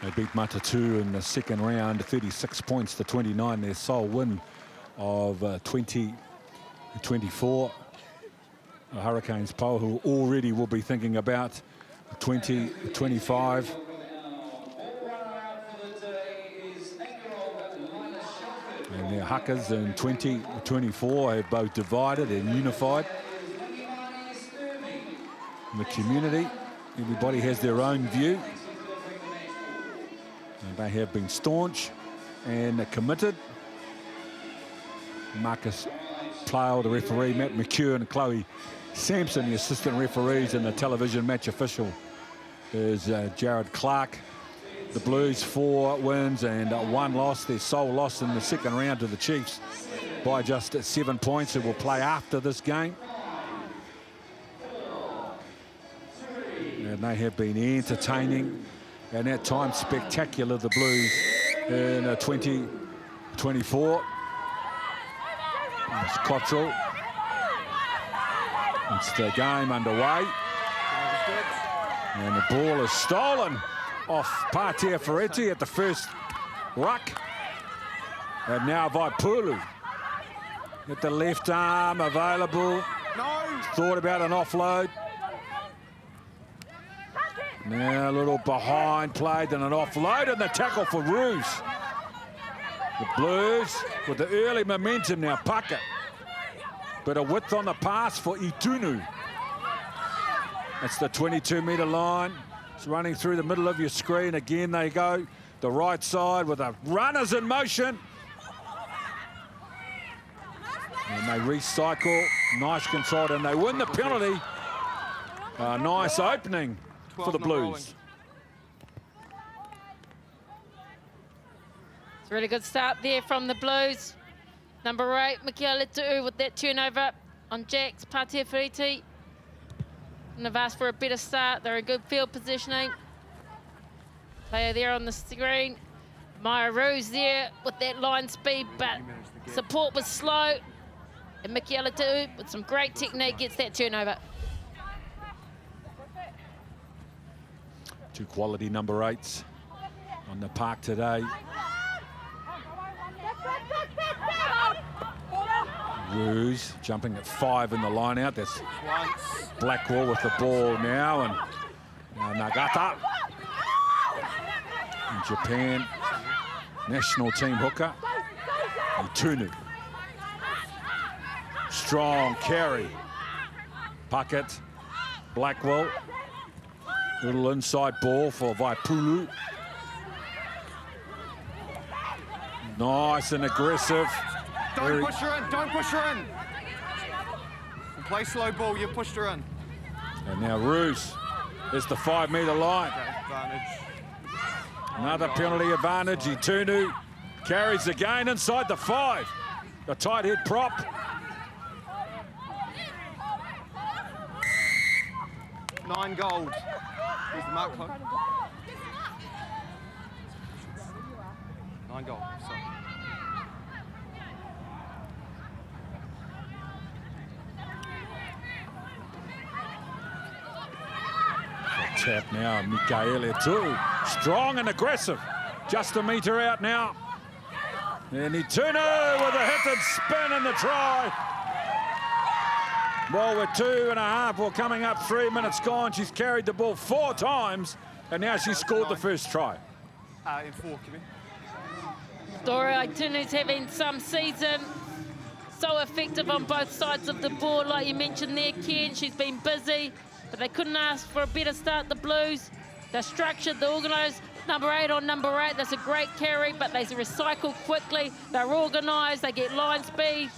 They beat Matatu in the second round, 36 points to 29, their sole win of 2024. The Hurricanes Poua, who already will be thinking about 2025. And their Huckers in 2024 have both divided and unified. In the community, everybody has their own view. And they have been staunch and committed. Marcus Plale, the referee, Matt McHugh and Chloe Sampson, the assistant referees, and the television match official is Jared Clark. The Blues 4 wins and 1 loss, their sole loss in the second round to the Chiefs by just 7 points. It will play after this game. And they have been entertaining and at times spectacular, the Blues, in 2024. It's Cottrell. It's the game underway. And the ball is stolen off Patea Ferretti at the first ruck. And now Vaipulu at the left arm available. No. Thought about an offload. Now a little behind played and an offload and the tackle for Roos. The Blues with the early momentum now, Puckett. Bit of width on the pass for Itunu. That's the 22-metre line. It's running through the middle of your screen. Again, they go the right side with the runners in motion. And they recycle. Nice control, and they win the penalty. Nice opening for the Blues. It's a really good start there from the Blues. Number 8, Michaela Tu'u with that turnover on Jacks, Patea Ferretti. And they've asked for a better start. They're in good field positioning. Player there on the screen. Maya Roos there with that line speed, but support was slow. And Michaela Tu'u with some great technique gets that turnover. 2 quality number 8s on the park today. Roos jumping at 5 in the line out. That's Blackwell with the ball now, and Nagata. In Japan, national team hooker. Itunu. Strong carry. Puckett. Blackwell. Little inside ball for Vaipulu. Nice and aggressive. Don't push her in, don't push her in. You play slow ball, you pushed her in. And now Roos is the 5-metre line. Another penalty advantage. Itunu carries again inside the 5. A tight head prop. Nine gold. Here's the mark clock. 9 gold. Sorry. Tap now, Michaela too. Strong and aggressive. Just a metre out now. And Itunu with a hit and spin in the try. Well, we're 2.5. Well, coming up 3 minutes gone. She's carried the ball 4 times, and now she scored the first try. In 4, Kimmy. Dora Itunu's having some season. So effective on both sides of the ball, like you mentioned there, Ken. She's been busy, but they couldn't ask for a better start, the Blues. They're structured, they're organised. Number 8 on number 8, that's a great carry, but they recycle quickly. They're organised, they get line speed,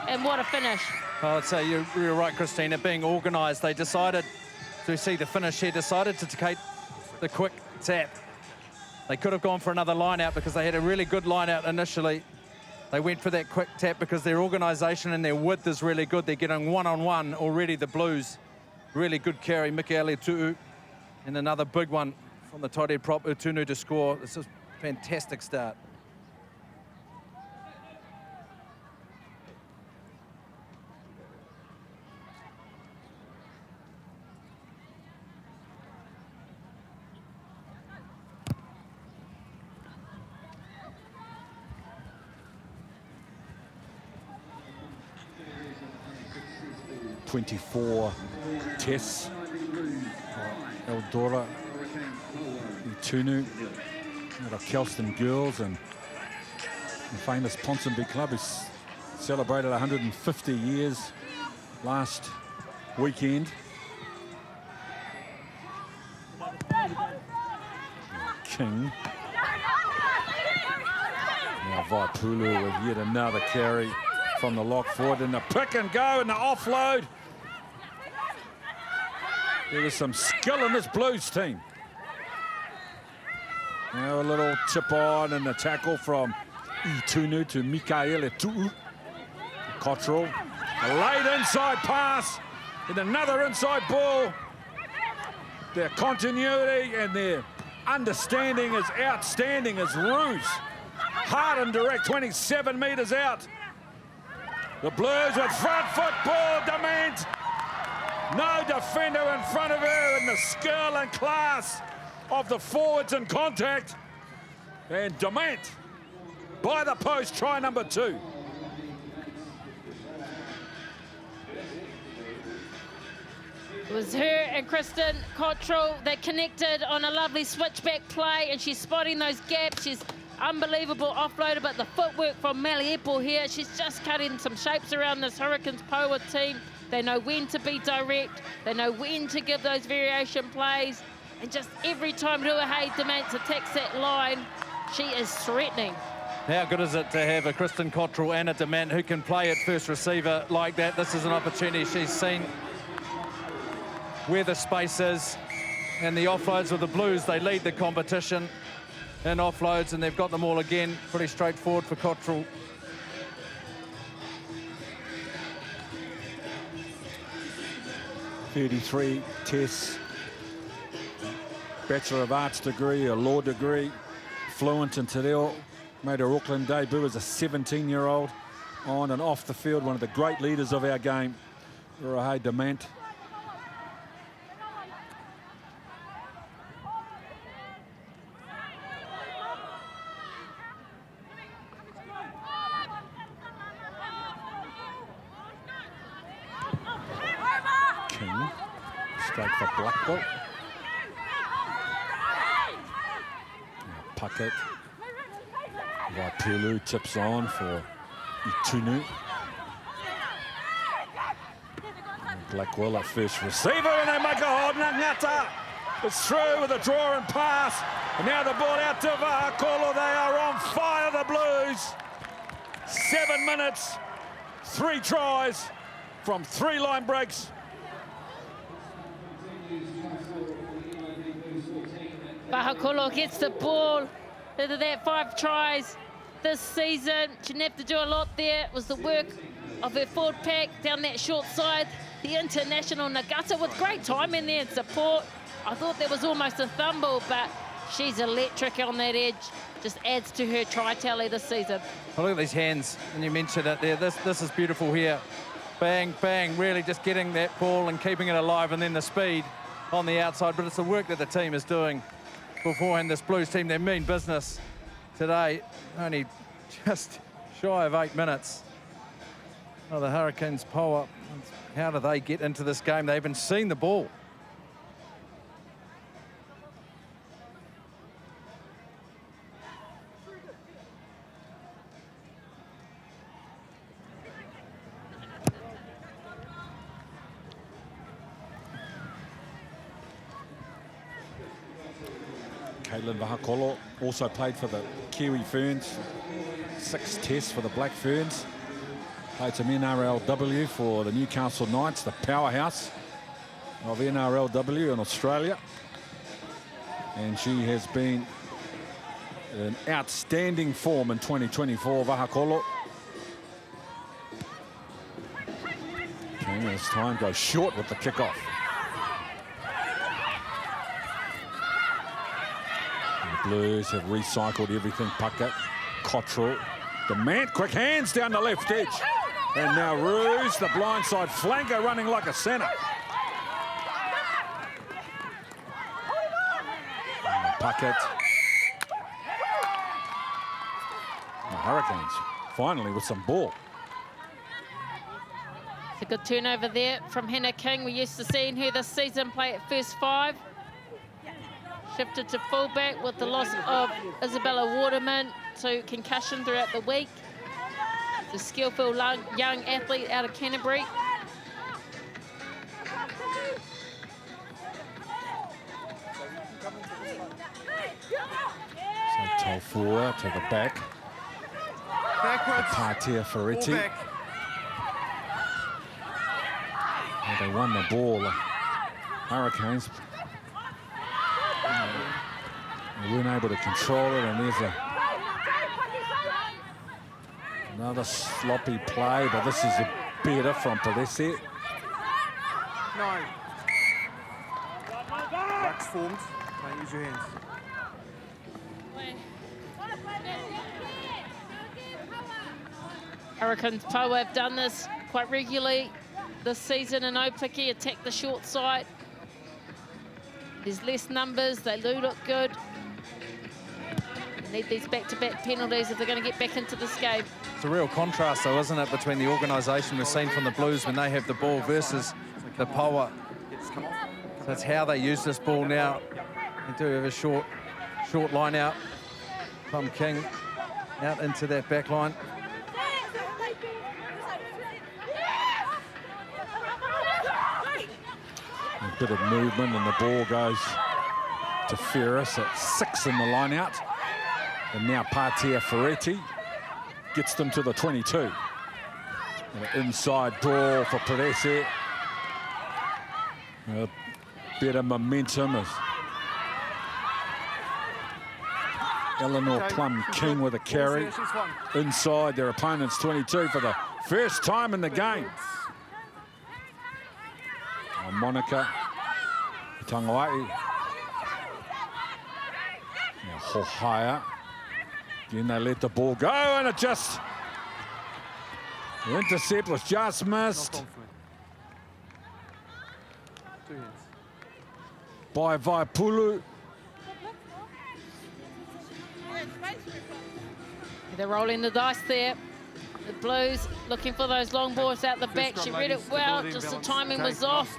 and what a finish. Well, I'd say you're right, Christina. Being organised, they decided to see the finish here, decided to take the quick tap. They could have gone for another line out because they had a really good line out initially. They went for that quick tap because their organisation and their width is really good. They're getting one-on-one already, the Blues. Really good carry, Michaela Tu'u. And another big one from the tight head prop, Itunu, to score. This is a fantastic start. 24 tests. Eldora, Tunu, the Kelston girls, and the famous Ponsonby Club, who celebrated 150 years last weekend. King. Now Vahaakolo with yet another carry from the lock forward, and the pick and go and the offload. There is some skill in this Blues team. Now a little tip on and the tackle from Itunu to Mikaele Tu'u. Cottrell, a late inside pass and another inside ball. Their continuity and their understanding is outstanding as Roos. Hard and direct, 27 metres out. The Blues with front foot ball, Demant. No defender in front of her, and the skill and class of the forwards in contact. And Demant by the post, try number 2. It was her and Kristen Cottrell that connected on a lovely switchback play, and she's spotting those gaps. She's unbelievable offloader, but the footwork from Maliepo here, she's just cutting some shapes around this Hurricanes Poua team. They know when to be direct. They know when to give those variation plays. And just every time Ruahei Demant attacks that line, she is threatening. How good is it to have a Kristen Cottrell and a Demant who can play at first receiver like that? This is an opportunity. She's seen where the space is, and the offloads of the Blues, they lead the competition in offloads, and they've got them all again. Pretty straightforward for Cottrell. .33 tests, Bachelor of Arts degree, a law degree, fluent in Te Reo, made her Auckland debut as a 17-year-old, on and off the field, one of the great leaders of our game, Ruahei Demant. Straight for Blackwell. Puckett. Vahaakolo tips on for Itunu. Blackwell at first receiver, and they make a hold. Ngata is through with a draw and pass. And now the ball out to Vahaakolo. They are on fire, the Blues. 7 minutes, 3 tries from 3 line breaks. Vahaakolo gets the ball into that 5 tries this season. She didn't have to do a lot there. It was the work of her forward pack down that short side. The international Nagata with great time in there and support. I thought there was almost a fumble, but she's electric on that edge. Just adds to her try tally this season. Oh, look at these hands, and you mentioned it there. This is beautiful here. Bang, bang, really just getting that ball and keeping it alive, and then the speed on the outside. But it's the work that the team is doing beforehand. This Blues team, they mean business today. Only just shy of 8 minutes. Oh, the Hurricanes Poua, how do they get into this game? They haven't seen the ball. Katelyn Vahaakolo also played for the Kiwi Ferns. 6 tests for the Black Ferns. Played some NRLW for the Newcastle Knights, the powerhouse of NRLW in Australia. And she has been in outstanding form in 2024, Vahaakolo. And as time goes short with the kickoff. Blues have recycled everything. Puckett, Cottrell, Demant, quick hands down the left edge. And now Roos, the blindside flanker, running like a centre. Puckett. The Hurricanes finally with some ball. A good turnover there from Hannah King. We're used to seeing her this season play at first 5. Shifted to fullback with the loss of Isabella Waterman to concussion throughout the week. The skillful young athlete out of Canterbury. So Taufua to the back. Backwards. Patea Ferretti. Full back. They won the ball. The Hurricanes. They weren't able to control it, and there's another sloppy play, but this is a better from Palese. No. Ruck's formed. Don't use your hands. Hurricanes Poua have done this quite regularly this season in Aupiki, attack the short side. There's less numbers, they do look good. Need these back-to-back penalties if they're going to get back into this game. It's a real contrast, though, isn't it, between the organisation we've seen from the Blues when they have the ball versus the Poua. So that's how they use this ball now. They do have a short line out from King out into that back line. A bit of movement and the ball goes to Ferris at 6 in the line out. And now Patea Ferretti gets them to the 22. And an inside ball for Palese. A bit of momentum as Eleanor Plum King with a carry inside their opponent's 22 for the first time in the game. Monica Tangawai. Now Hohaya. Again, they let the ball go, and it just... The intercept was just missed by Vaipulu. They're rolling the dice there. The Blues looking for those long balls out the back. She read it well, just the timing was off.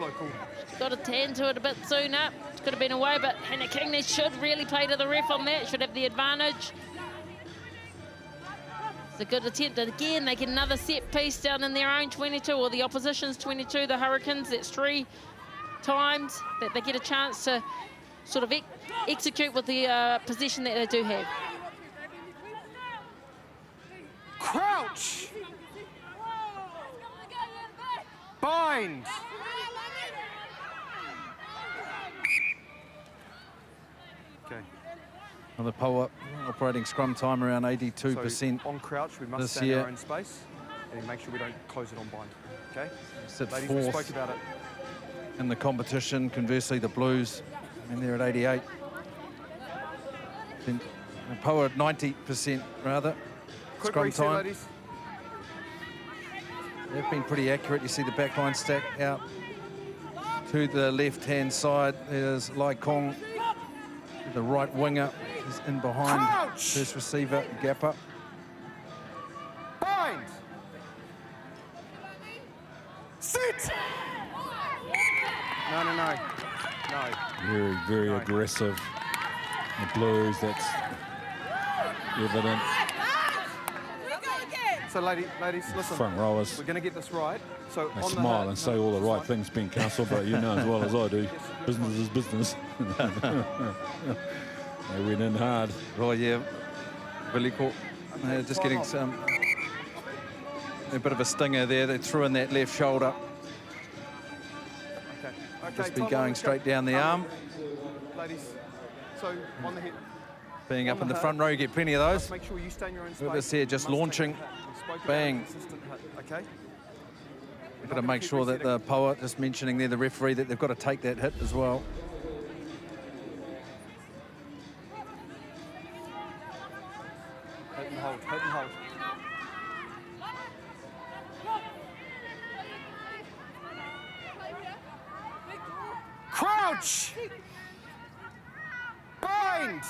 Got to tend to it a bit sooner. Could have been away, but Hannah King should really play to the ref on that, should have the advantage. It's a good attempt. Again, they get another set piece down in their own 22, or the opposition's 22, the Hurricanes. That's 3 times that they get a chance to sort of execute with the possession that they do have. Crouch! Bind! Okay. Well, the Poua operating scrum time around 82% So on crouch, we must this stand in year. our own space and make sure we don't close it on bind. Okay? Sit Ladies, we spoke fourth about it. in the competition. Conversely, the Blues, and they're at 88. The Poua at 90% rather. Quick Scrum reset, time. ladies. They've been pretty accurate. You see the back line stack out to the left-hand side. There's Lai Kong, the right winger, is in behind Crouch! first receiver, gap up. Bind! Sit! No, no, no. No. Very, very No. aggressive. The Blues, that's evident. So, ladies, listen. Front rowers, We're going to get this right. So they on the smile hit- and say no, all the it's right fine. things, Ben Council, but you know as well as I do, business is business. They went in hard. Oh, yeah. Veliko, just getting some... A bit of a stinger there. They threw in that left shoulder. Okay. Okay, Just be time going on, straight down the arm. Ladies, so on the hit. Being On up in the hit, front row, you get plenty of Let's those. make sure you stay in your own Look space. at this here, just You must take launching. the hit. We spoke about Bang. a consistent hit, okay? We've got to make sure that the Poua, just mentioning there, the referee, that they've got to take that hit as well. Hit and hold, hit and hold. Crouch! Bind!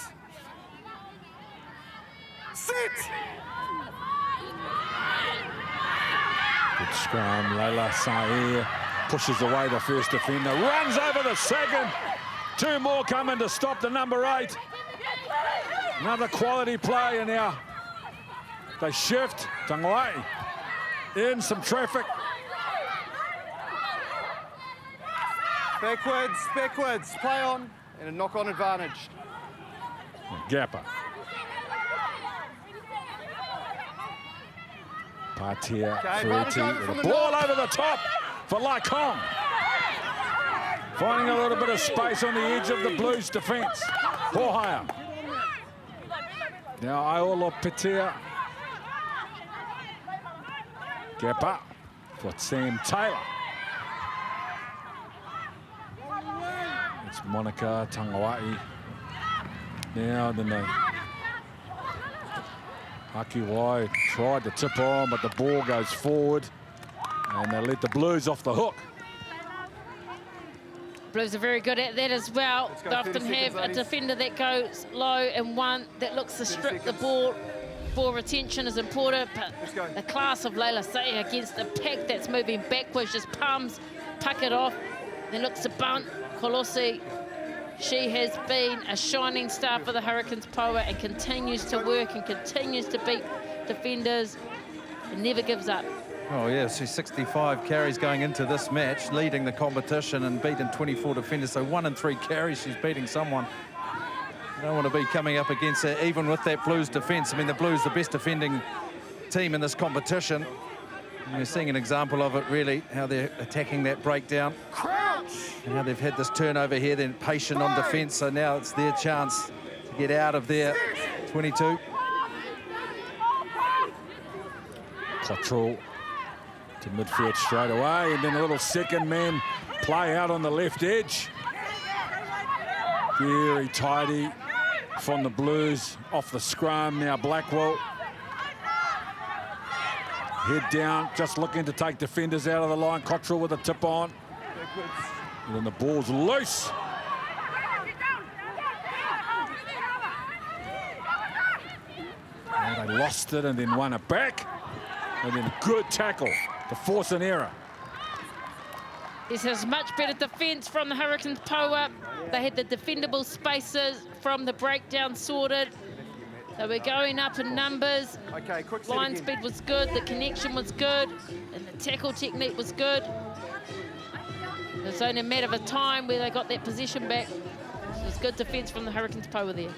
Sit! Good scrum. Leila Sair pushes away the first defender, runs over the second. Two more coming to stop the number 8. Another quality play, and now they shift. Tanguai in some traffic. Backwards, play on, and a knock-on advantage. Gapper. Patia, Ferretti, with a ball over the top for Laikong. Finding a little bit of space on the edge of the Blues' defence. Ruahei. Now Aolo Petia. Gapper for Sam Taylor. It's Monica Tanguai. Now then they Hakiwai tried to tip on, but the ball goes forward and they let the Blues off the hook. Blues are very good at that as well. They often have a defender that goes low and one that looks to strip the ball. Ball retention is important, but the class of Leila Saia against the pack that's moving backwards just palms, puck it off, then looks to bunt. Kolosi, she has been a shining star for the Hurricanes Poua and continues to work and continues to beat defenders and never gives up. Oh, yeah, she's 65 carries going into this match, leading the competition and beating 24 defenders. So 1 in 3 carries, she's beating someone. You don't want to be coming up against her, even with that Blues defence. I mean, the Blues, the best defending team in this competition. And we're seeing an example of it, really, how they're attacking that breakdown. Crouch! And how they've had this turnover here, then patient on defence. So now it's their chance to get out of there. 22. Cottrell to midfield straight away, and then a little second man play out on the left edge. Very tidy from the Blues off the scrum. Now Blackwell head down, just looking to take defenders out of the line. Cottrell with a tip on, and then the ball's loose. And they lost it and then won it back, and then good tackle to force an error. This is much better defence from the Hurricanes Poua. They had the defendable spaces from the breakdown sorted. They were going up in numbers. Okay, quick Line speed was good, the connection was good, and the tackle technique was good. It was only a matter of time where they got that position back. It was good defence from the Hurricanes Poua there.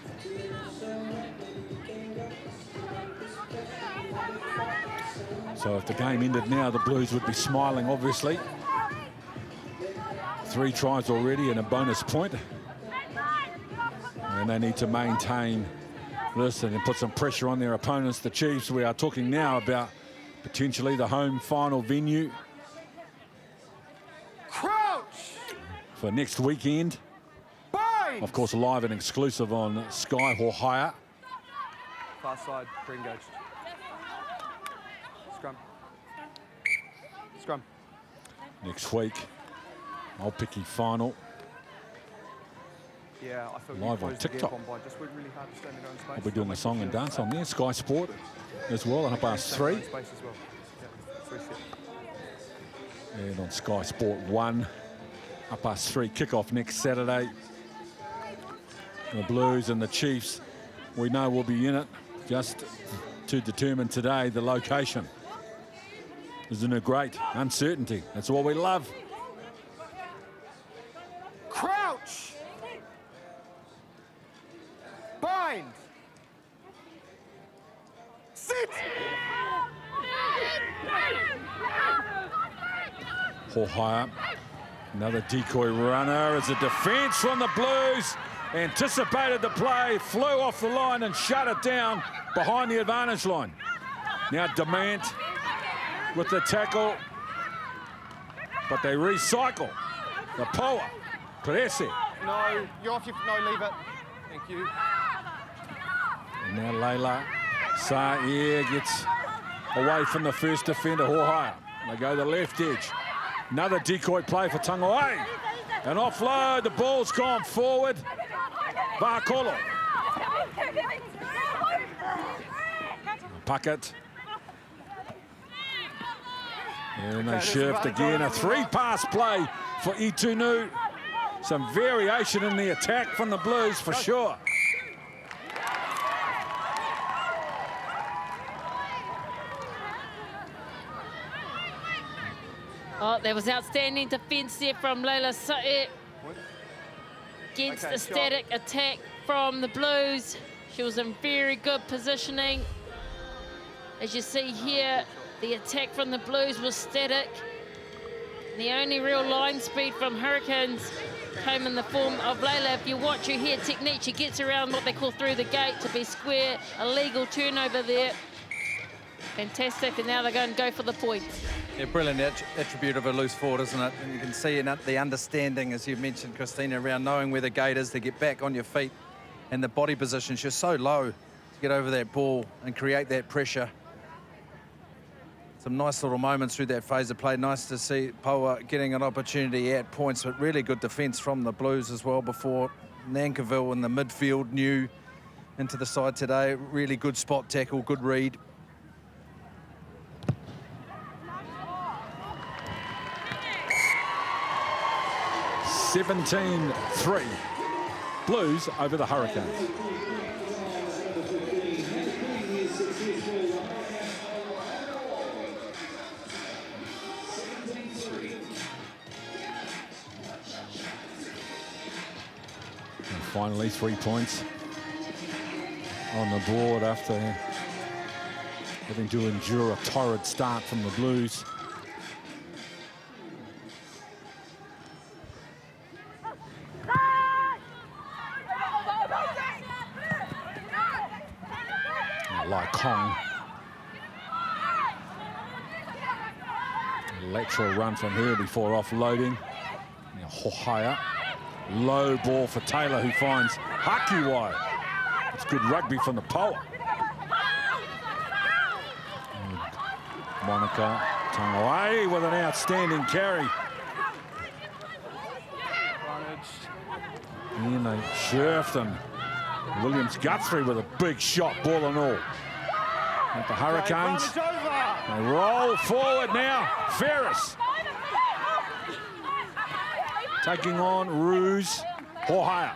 So if the game ended now, the Blues would be smiling, obviously. 3 tries already and a bonus point. And they need to maintain this and put some pressure on their opponents, the Chiefs. We are talking now about potentially the home final venue for next weekend. Bind! Of course, live and exclusive on Sky Ruahei. Far side, pre-engaged. Scrum. Next week, Aupiki final. Yeah, I feel live on TikTok. Really hard to stand in their own space. I'll be doing the song and dance on there. Sky Sport as well, and +3. And on Sky Sport 1, +3 kickoff next Saturday. The Blues and the Chiefs, we know will be in it, just to determine today the location. Isn't it great? Uncertainty. That's what we love. Crouch! Bind! Sit! Ruahei, another decoy runner as a defence from the Blues. Anticipated the play, flew off the line and shut it down behind the advantage line. Now Demant with the tackle, but they recycle. The Poua, Perese. No, you're off your... No, leave it. Thank you. And now Leila Sair gets away from the first defender, Ruahei. They go the left edge. Another decoy play for Tanguai. An offload, the ball's gone forward. Vahaakolo. Puckett. And they shift again. A 3-pass play for Itunu. Some variation in the attack from the Blues for sure. Oh, there was outstanding defence there from Leila Sae against the static attack from the Blues. She was in very good positioning. As you see here, the attack from the Blues was static. The only real line speed from Hurricanes came in the form of Leila. If you watch her here technique, she gets around what they call through the gate to be square. Illegal turnover there. Fantastic, and now they're going to go for the points. Yeah, brilliant attribute of a loose forward, isn't it? And you can see in the understanding, as you mentioned, Christina, around knowing where the gate is to get back on your feet and the body position. She's so low to get over that ball and create that pressure. Some nice little moments through that phase of play. Nice to see Poua getting an opportunity at points, but really good defence from the Blues as well before Nankiville in the midfield new into the side today. Really good spot tackle, good read. (17-3) Blues over the Hurricanes. And finally, 3 points on the board after having to endure a torrid start from the Blues. Kong. Lateral run from her before offloading. Now Ruahei. Low ball for Taylor, who finds Hakiwai. It's good rugby from the Poua. Monica Tangoai with an outstanding carry. And they shift, and Williams Guthrie with a big shot, ball and all. At the Hurricanes, they roll forward now. Ferris taking on Ruse Ruahei.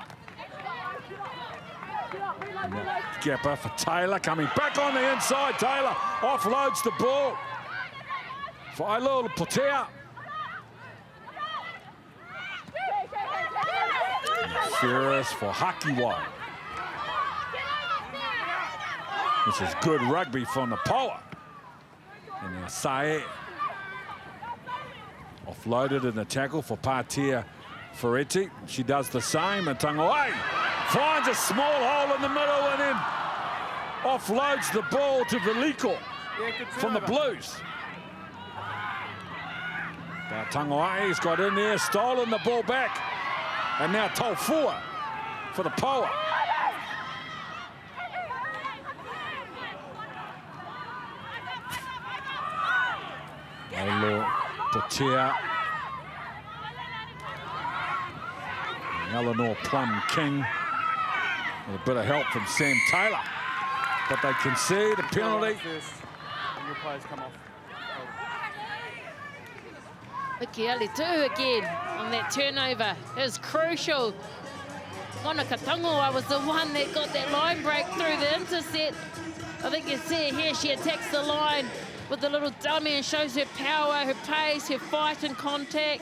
Gapper for Taylor, coming back on the inside. Taylor offloads the ball for Ailul Potea. Ferris for Hakiwai. This is good rugby from the Poua. And now Sae offloaded in the tackle for Patea Ferretti. She does the same, and Tangoai finds a small hole in the middle and then offloads the ball to Veliko from the Blues. Now Tangoai's got in there, stolen the ball back, and now Taufua for the Poua. Potea. Eleanor Plum King with a bit of help from Sam Taylor, but they concede a penalty. Mikialitu again on that turnover. It was crucial. Monica Tangoa was the one that got that line break through the intercept. I think you see it here, she attacks the line with the little dummy and shows her power, her pace, her fight and contact.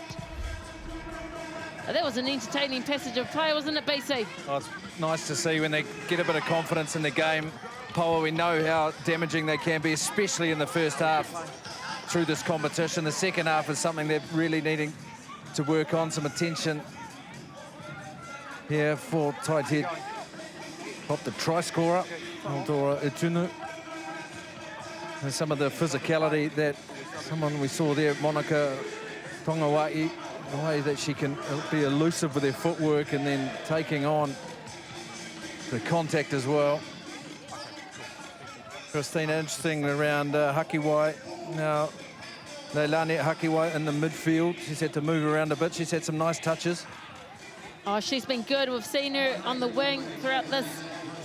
That was an entertaining passage of play, wasn't it, BC? Oh, it's nice to see when they get a bit of confidence in the game. Poua, we know how damaging they can be, especially in the first half through this competition. The second half is something they're really needing to work on, some attention here for tight head. Pop the try scorer, Aldora Itunu. And some of the physicality that someone we saw there, Monica Tongawai, the way that she can be elusive with her footwork and then taking on the contact as well. Christina, interesting around Hakiwai. Now, Leilani Hakiwai in the midfield. She's had to move around a bit. She's had some nice touches. Oh, she's been good. We've seen her on the wing throughout this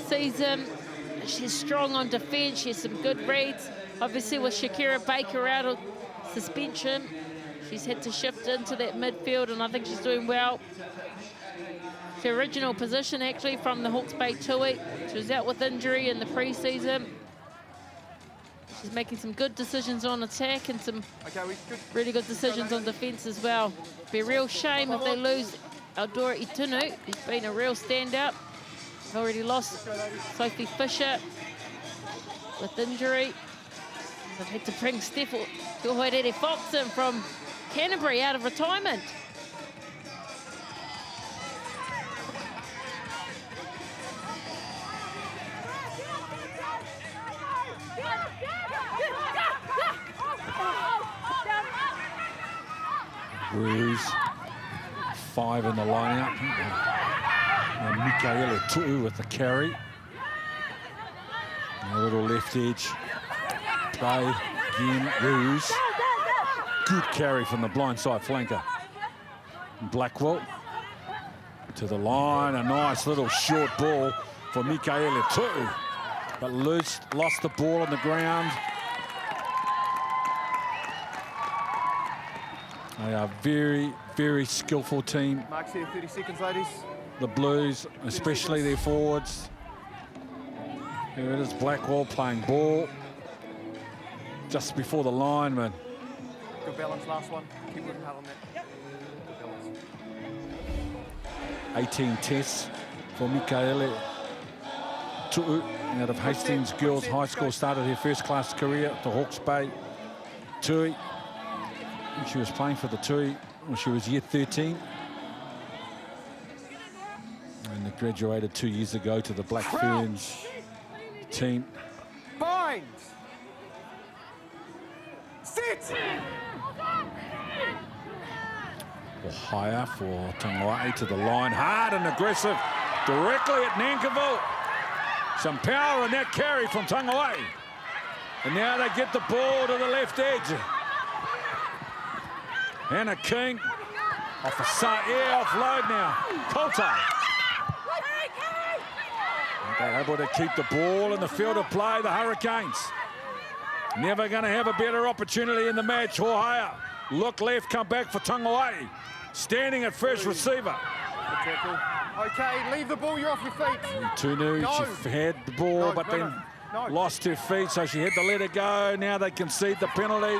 season. She's strong on defence. She has some good reads. Obviously, with Shakira Baker out, suspension. She's had to shift into that midfield, and I think she's doing well. Her original position, actually, from the Hawke's Bay Tui. She was out with injury in the pre-season. She's making some good decisions on attack and some really good decisions on defence as well. Be a real shame if they lose Eldora Itunu, who's been a real standout. They've already lost Sophie Fisher with injury. They've had to bring Steph Johoerere Fox in from Canterbury out of retirement. Blues, 5 in the lineup. Michaela Tu'u with the carry. A little left edge play again. Ruse. Good carry from the blindside flanker. Blackwell to the line. A nice little short ball for Michaela Tu'u. But lost the ball on the ground. They are very, very skillful team. Mark's here, 30 seconds, ladies. The Blues, especially their forwards. Here it is, Blackwell playing ball. Just before the line, man. Good balance, last one. Keep working hard on that. Good balance. 18 tests for Michaela Tu'u out of Hastings Girls High School. Started her first-class career at the Hawke's Bay Tui. She was playing for the Tui when she was year 13. And they graduated 2 years ago to the Black Ferns team. Bind! Sit! Or higher for Tangoa'i to the line. Hard and aggressive directly at Nankivell. Some power in that carry from Tangoa'i. And now they get the ball to the left edge. Hannah King off a offload now. Coulter. They're able to keep the ball in the field of play, the Hurricanes. Never going to have a better opportunity in the match. Ruahei. Look left, come back for Tangoa'i. Standing at first receiver. Okay, leave the ball, you're off your feet. Tunu, she had the ball, but then lost her feet, so she had to let it go. Now they concede the penalty.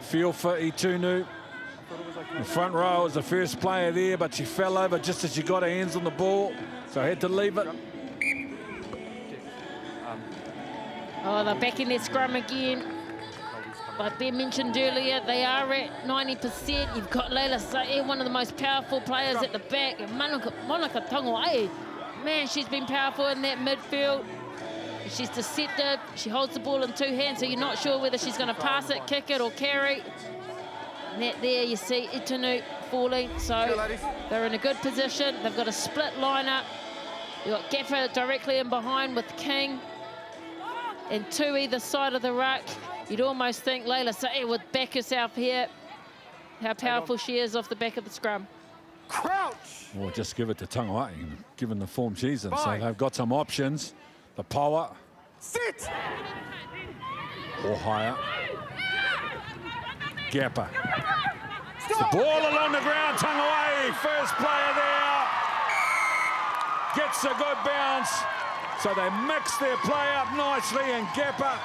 Feel for Itunu. The front row was the first player there, but she fell over just as she got her hands on the ball, so had to leave it. Oh, they're back in their scrum again. Like Ben mentioned earlier, they are at 90%. You've got Leila Sae, one of the most powerful players at the back. And Monica Tangoa'i, man, she's been powerful in that midfield. She's deceptive. She holds the ball in two hands, so you're not sure whether she's going to pass it, kick it, or carry. And that there, you see Itunu falling, so they're in a good position. They've got a split lineup. You've got Gaffer directly in behind with King, and two either side of the ruck. You'd almost think Leila Sae would back herself here. How powerful she is off the back of the scrum. Crouch! Or just give it to Tangoa'i, given the form she's in. So they've got some options. The power. Sit! Or higher. Gapper. The ball along the ground. Tangoa'i, first player there. Gets a good bounce. So they mix their play up nicely, and Gapper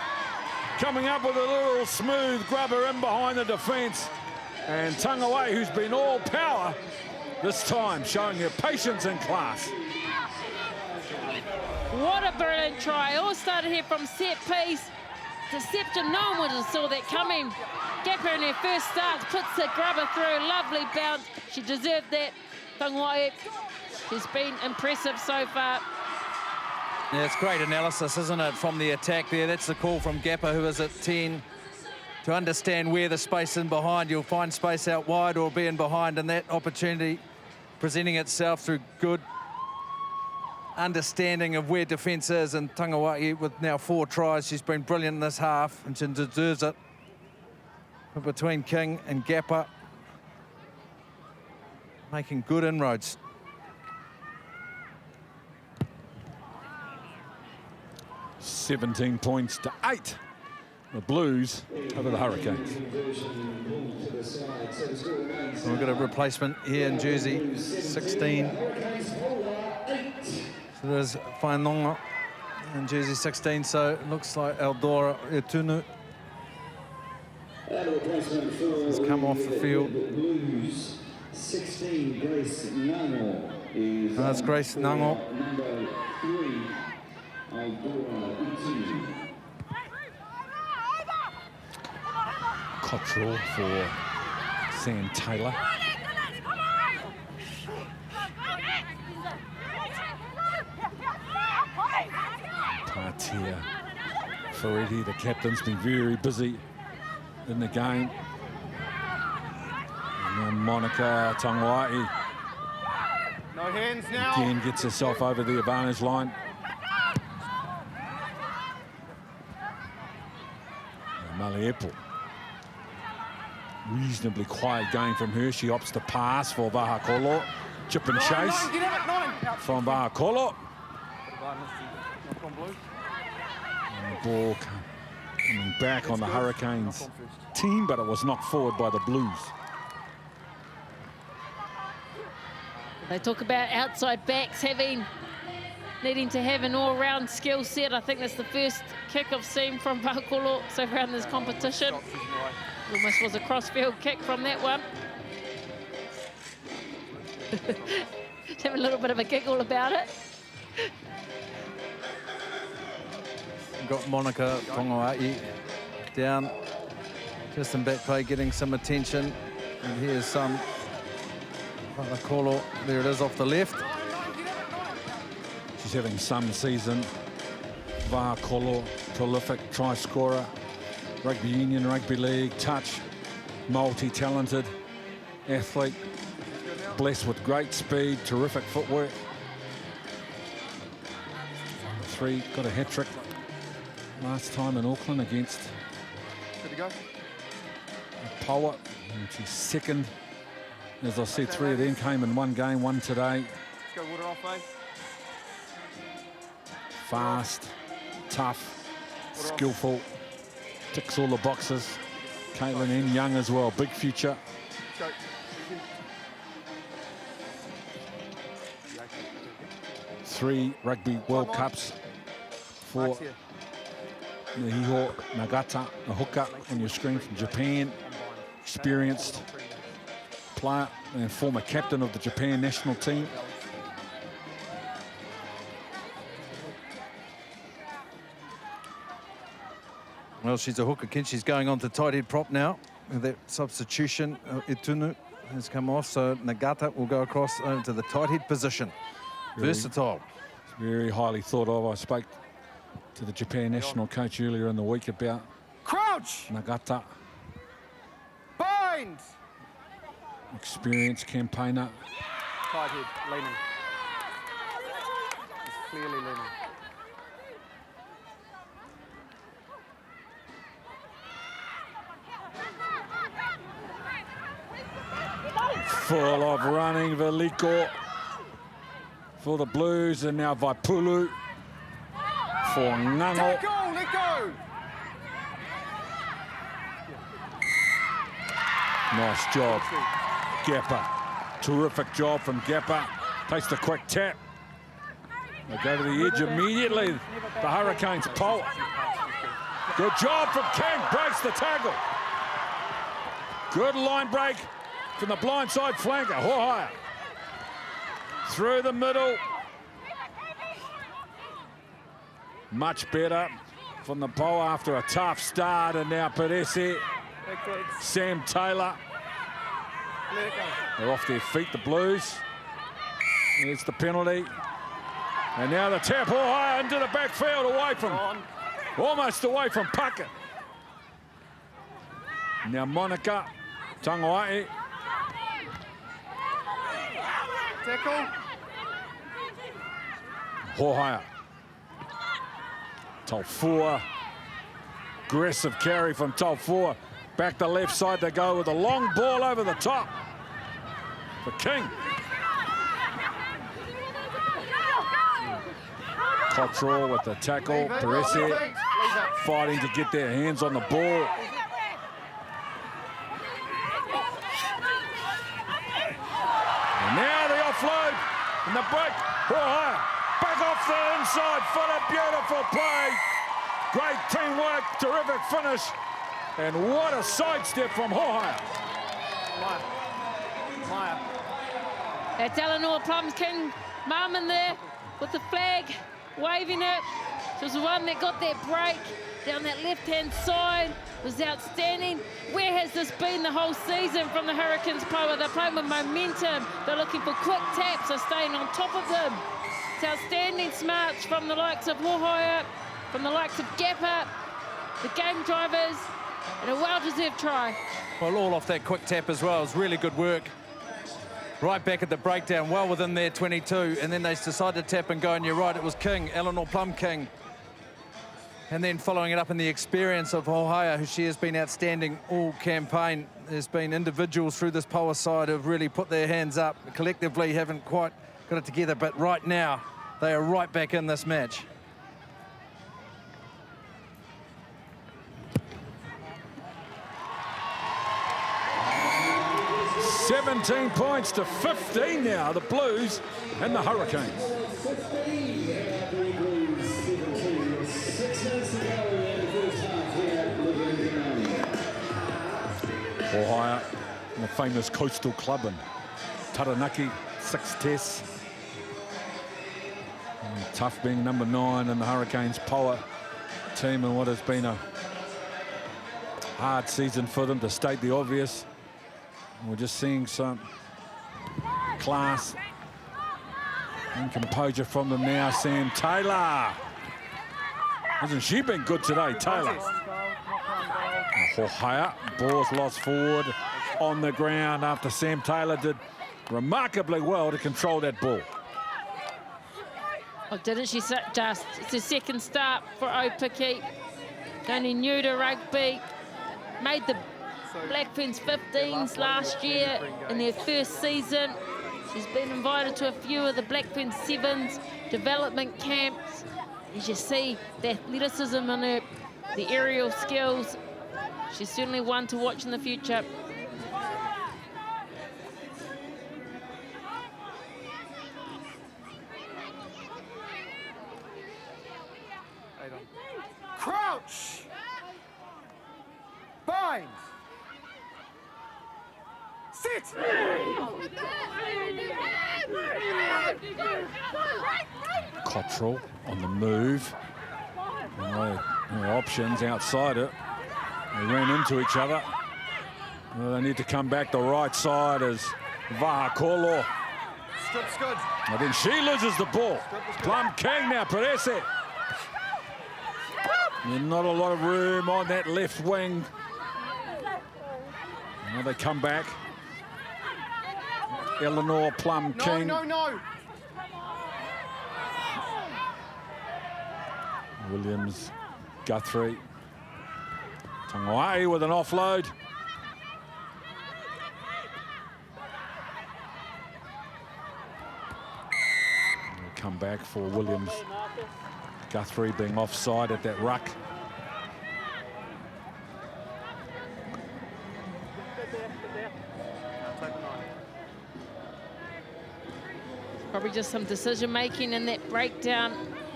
coming up with a little smooth grubber in behind the defence. And Tangoa'i, who's been all power this time, showing her patience and class. What a brilliant try. All started here from set piece. Deception, no one would have saw that coming. Gapper in her first start puts the grubber through. Lovely bounce. She deserved that. Tangoa'i, she's been impressive so far. Yeah, it's great analysis, isn't it, from the attack there. That's the call from Gapper, who is at 10. To understand where the space in behind, you'll find space out wide or be in behind, and that opportunity presenting itself through good understanding of where defence is. And Tangoa'i, with now 4 tries, she's been brilliant in this half, and she deserves it. But between King and Gapper, making good inroads. 17 points to 8. The Blues over the Hurricanes. We've got a replacement here in jersey 16. So there's Whainonga in jersey 16, so it looks like Eldora Etunu has come off the field. 16, Grace Nango is. That's Grace Nango. Number 3, Eldora Etunu. Cottrell for Sam Taylor. Partia Ferretti, the captain's been very busy in the game. And then Monica Tangawai No hands now. again gets herself over the advantage line. Maliepo. Reasonably quiet game from her. She opts to pass for Vahaakolo. Chip and chase Get out, 9. from Vahaakolo. And the ball coming back on the Hurricanes team, but it was knocked forward by the Blues. They talk about outside backs needing to have an all-round skill set. I think that's the first kick I've seen from Vahaakolo so far in this competition. Almost was a cross-field kick from that one. Have a little bit of a giggle about it. Got Monica Tongawai down, just in back play, getting some attention. And here's some Vahaakolo. There it is off the left. She's having some season. Vahaakolo, prolific try scorer. Rugby union, rugby league, touch, multi-talented athlete. Blessed with great speed, terrific footwork. 3, got a hat-trick last time in Auckland against Poua. And she's second. As I said, 3 of them came in one game, 1 today. Let's go water off, eh? Fast, tough, skillful, ticks all the boxes. Katelyn and young as well, big future. Go. 3 Rugby World Cups for Max here. Nihiho Nagata, a hooker on your screen from Japan. Experienced player and former captain of the Japan national team. Well, she's a hooker, Ken. She's going on to tight head prop now. That substitution, Etunu has come off, so Nagata will go across to the tight head position. Versatile. Very highly thought of. I spoke to the Japan national coach earlier in the week about Crouch! Nagata. Bind! Experienced campaigner. Tight head, leaning. He's clearly leaning. Full of running, Veliko for the Blues, and now Vaipulu for Ngango. Let go, let go! Nice job, Gappa. Terrific job from Gappa. Takes the quick tap. They go to the edge immediately. The Hurricanes Poua. Good job from King, breaks the tackle. Good line break from the blindside flanker, Ruahei. Through the middle. Much better from the Poua after a tough start, and now Perese, Sam Taylor. Let it go. They're off their feet, the Blues. There's the penalty. And now the tap, Ruahei into the backfield, away from, almost away from Puckett. Now Monica Tangawai. Tackle. Ruahei. Taufua. Aggressive carry from Taufua. Back the left side they go with a long ball over the top for King. Cottrell with the tackle. Perese fighting to get their hands on the ball. And now the offload and the break. Ruahei back off the inside for a beautiful play. Great teamwork, terrific finish. And what a sidestep from Ruahei. That's Eleanor Plum-King, mum in there with the flag, waving it. She was the one that got that break down that left-hand side. It was outstanding. Where has this been the whole season from the Hurricanes Poua? They're playing with momentum. They're looking for quick taps. They're staying on top of them. It's outstanding smarts from the likes of Ruahei, from the likes of Gapper, the game drivers, and a well-deserved try. Well, all off that quick tap as well. It was really good work. Right back at the breakdown, well within their 22, and then they decided to tap and go, and you're right, it was King, Eleanor Plum-King. And then following it up in the experience of Ruahei, who she has been outstanding all campaign. There's been individuals through this Poua side who have really put their hands up. Collectively haven't quite got it together, but right now, they are right back in this match. 17 points to 15 now, the Blues and the Hurricanes. 6 minutes to go in the first half here at Levin Domain. Ruahei, the famous coastal club in Taranaki, 6 tests. And tough being number 9 in the Hurricanes Poua team, and what has been a hard season for them, to state the obvious. We're just seeing some class and composure from them now. Sam Taylor. Hasn't she been good today, Taylor? Ruahei, ball's lost forward on the ground after Sam Taylor did remarkably well to control that ball. Oh, didn't she just? It's a second start for Aupiki. Only new to rugby. Made the Black Ferns 15s last year in their first season. She's been invited to a few of the Black Ferns 7s development camps. As you see, the athleticism in her, the aerial skills, she's certainly one to watch in the future. Crouch! Bind! Sit! Cottrell on the move. No options outside it. They ran into each other. Well, they need to come back the right side as Vahaakolo. Strip's good. And then she loses the ball. Plum-King now, Perese. Not a lot of room on that left wing. Now they come back. Eleanor Plum-King. No. Williams, Guthrie. Ruahei with an offload. We'll come back for Williams. Guthrie being offside at that ruck. Probably just some decision making in that breakdown.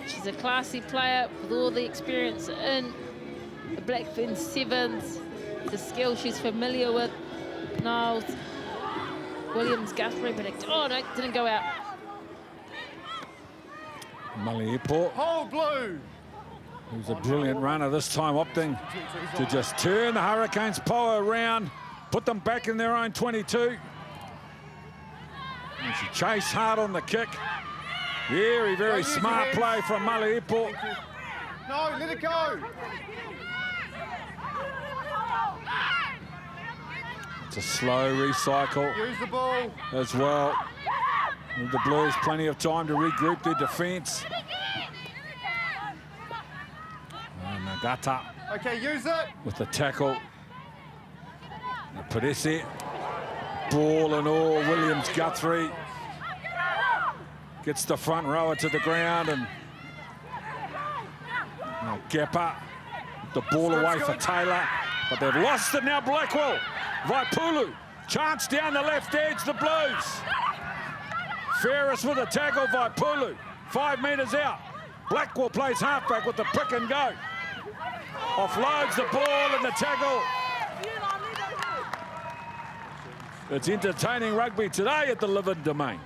She's a classy player with all the experience in the Black Ferns 7s, the skill she's familiar with. Niles, Williams, Guthrie, but oh no, didn't go out. Maliepo, Hold blue! who's a brilliant runner this time, opting to just turn the Hurricanes Poua around, put them back in their own 22. And she chased hard on the kick. Very smart play from Maliepo. No, let it go! It's a slow recycle Use the ball. as well. With the Blues plenty of time to regroup their defence. Nagata Okay, use it. with the tackle. Perese, ball and all. Williams, Guthrie gets the front rower to the ground, and Gapper, the ball away for Taylor, but they've lost it now, Blackwell. Vahaakolo, chance down the left edge, the Blues. Ferris with a tackle, Vahaakolo, 5 metres out. Blackwell plays halfback with the pick and go. Offloads the ball and the tackle. It's entertaining rugby today at the Levin Domain.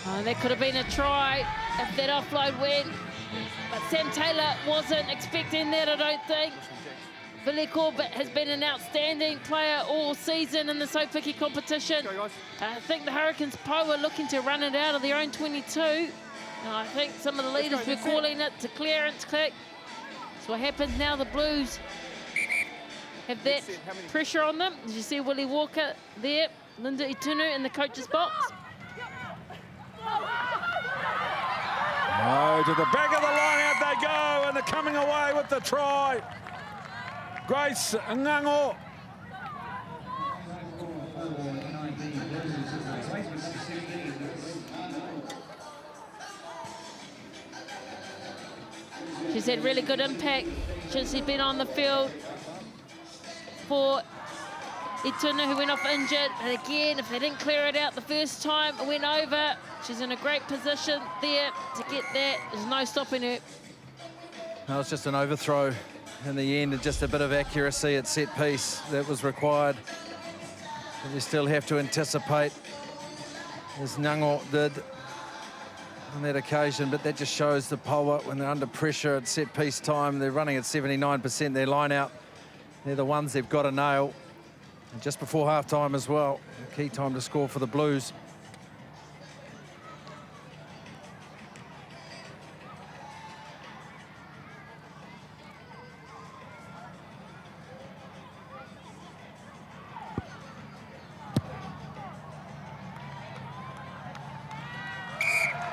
Oh, that could have been a try if that offload went. But Sam Taylor wasn't expecting that, I don't think. Vahaakolo has been an outstanding player all season in the Aupiki competition. I think the Hurricanes Poua are looking to run it out of their own 22. And I think some of the leaders were calling it to clearance kick. So what happens now, the Blues have that pressure on them. As you see Willie Walker there, Linda Itunu in the coach's box. Oh, to the back of the line, out they go, and they're coming away with the try. Grace Ngango. She's had really good impact since she's been on the field for Itunu, who went off injured. And again, if they didn't clear it out the first time, it went over. She's in a great position there to get that. There's no stopping her. No, it's just an overthrow in the end, and just a bit of accuracy at set piece that was required. But you still have to anticipate, as Ngango did on that occasion, but that just shows the Poua when they're under pressure at set piece time. They're running at 79% their line out. They're the ones they've got to nail. And just before half-time as well, a key time to score for the Blues.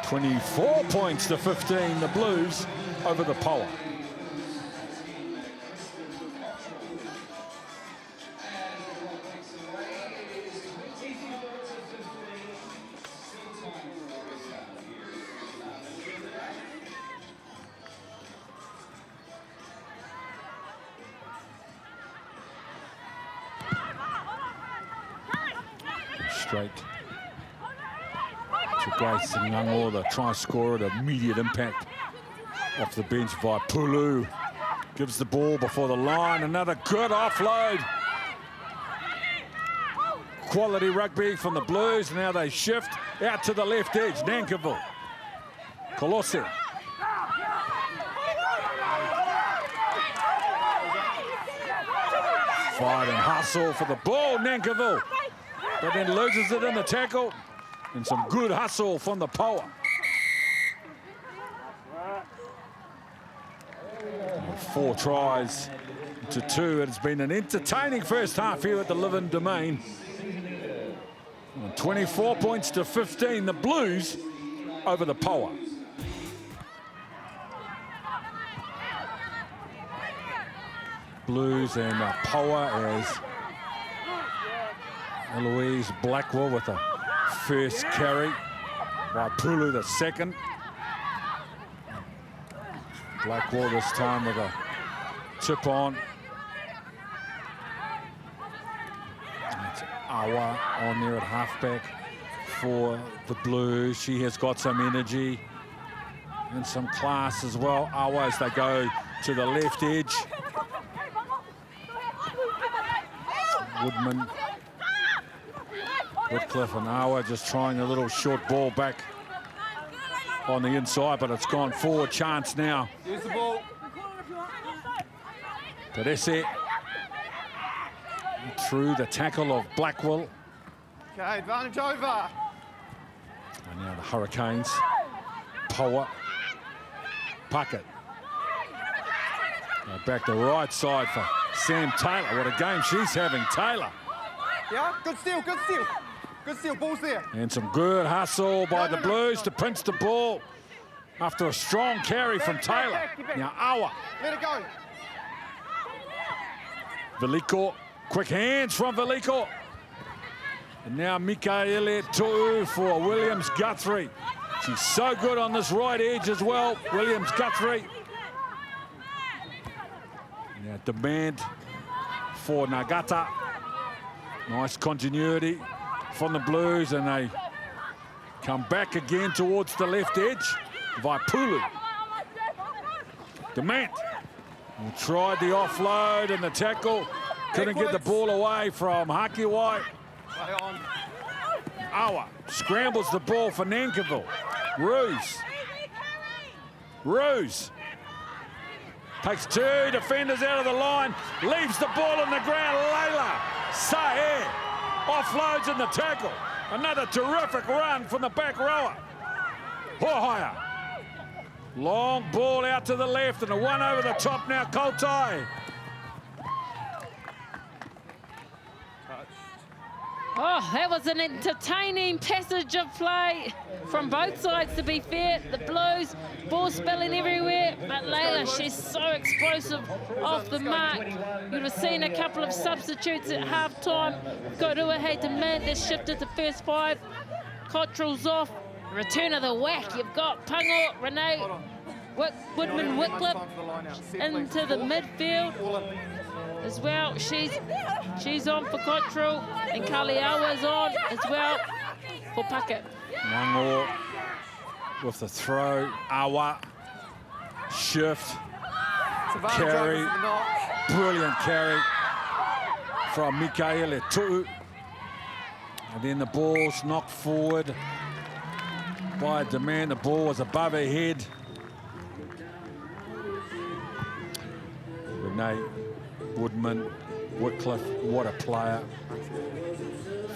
$24 points to 15, the Blues over the Poua. Straight to Grace Ngango, the try scorer, the immediate impact off the bench. Vahaakolo gives the ball before the line. Another good offload. Quality rugby from the Blues. Now they shift out to the left edge. Nankiville. Colosse. Fight and hustle for the ball. Nankiville. But then loses it in the tackle. And some good hustle from the Poua. 4 tries to 2. It's been an entertaining first half here at the Levin Domain. 24 points to 15, the Blues over the Poua. Blues and Poua as Eloise Blackwell with a first carry. Vahaakolo the second. Blackwell this time with a tip on. It's Awa on there at halfback for the Blues. She has got some energy and some class as well. Awa as they go to the left edge. Woodman, Whitcliffe and Awa just trying a little short ball back on the inside, but it's gone forward. Chance now. Use the ball. Perese through the tackle of Blackwell. Okay, advantage over. And now the Hurricanes. Poua. Puckett. Now back the right side for Sam Taylor. What a game she's having, Taylor. Yeah, good steal, good steal. Good steal, ball's there. And some good hustle by the Blues to pinch the ball after a strong carry from Taylor. Now Awa. Let it go. Vahaakolo, quick hands from Vahaakolo. And now Mikaele To'u for Williams Guthrie. She's so good on this right edge as well, Williams-Guthrie. Now Demant for Nagata. Nice continuity from the Blues, and they come back again towards the left edge. Vahaakolo. Demant tried the offload and the tackle. Couldn't get the ball away from Hakiwai. Awa scrambles the ball for Nankivell. Ruse takes two defenders out of the line, leaves the ball on the ground. Layla Saher offloads in the tackle. Another terrific run from the back rower. Ruahei. Long ball out to the left and a one over the top now, Koltai. Oh, that was an entertaining passage of play from both sides, to be fair. The Blues, ball spilling everywhere, but Layla, she's so explosive off the mark. You'd have seen a couple of substitutes at half-time. Got Ruahei Demant, that shifted to first five. Cottrell's off. Return of the whack. You've got Pango, Renee, Woodman, Whitcliffe into the midfield as well. She's on for Cottrell, and Kaliawa's on as well for Puckett. One more with the throw. Awa shift, carry, brilliant carry from Mikaele Tu'u. And then the ball's knocked forward by Demant. The ball was above her head. Renee, Woodman, Whitcliffe, what a player.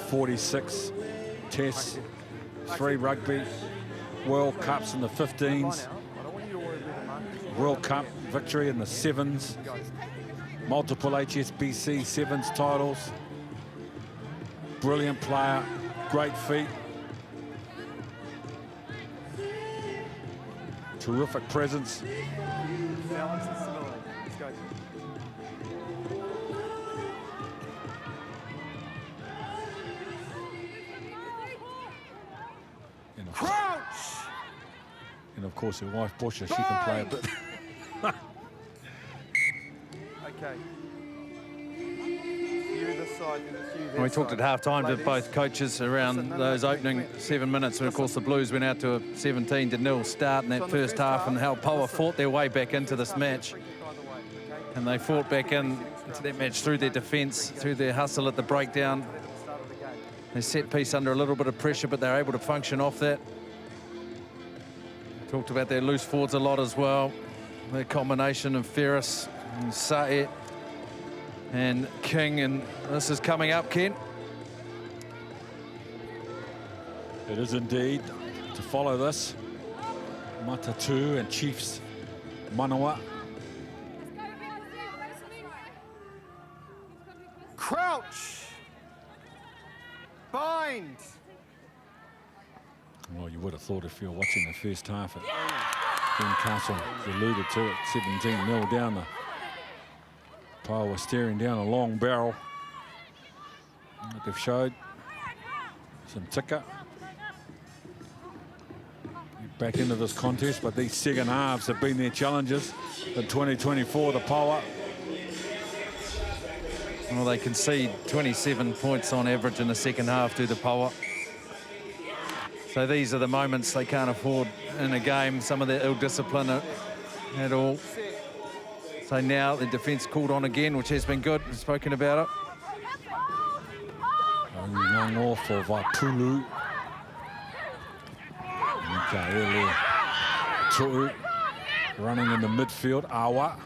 46 tests, 3 rugby, World Cups in the 15s, World Cup victory in the 7s, multiple HSBC 7s titles. Brilliant player, great feet. Terrific presence. And of course, her wife, Busher, she can play a bit. Okay. You this side, and it's you that We talked at side. half-time to both coaches around those opening 7 minutes, and of course the Blues went out to a 17-0 start in that first half, and how Poua fought their way back into this match. And they fought back into that match through their defence, through their hustle at the breakdown. They set piece under a little bit of pressure, but they're able to function off that. Talked about their loose forwards a lot as well. Their combination of Ferris and Saet and King, and this is coming up, Ken. It is indeed. To follow this, Matatu and Chiefs Manawa. Crouch. Bind. Well, you would have thought if you're watching the first half, Ben Castle alluded to it, 17-0 down. The Poua was staring down a long barrel. Like they've showed some ticker back into this contest, but these second halves have been their challenges in 2024, the Poua. Well, they concede 27 points on average in the second half to the Poua. So these are the moments they can't afford in a game, some of the ill-discipline at all. So now the defence called on again, which has been good. We've spoken about it. Long off for Vahaakolo. Mikaele Tu'u running in the midfield. Awa.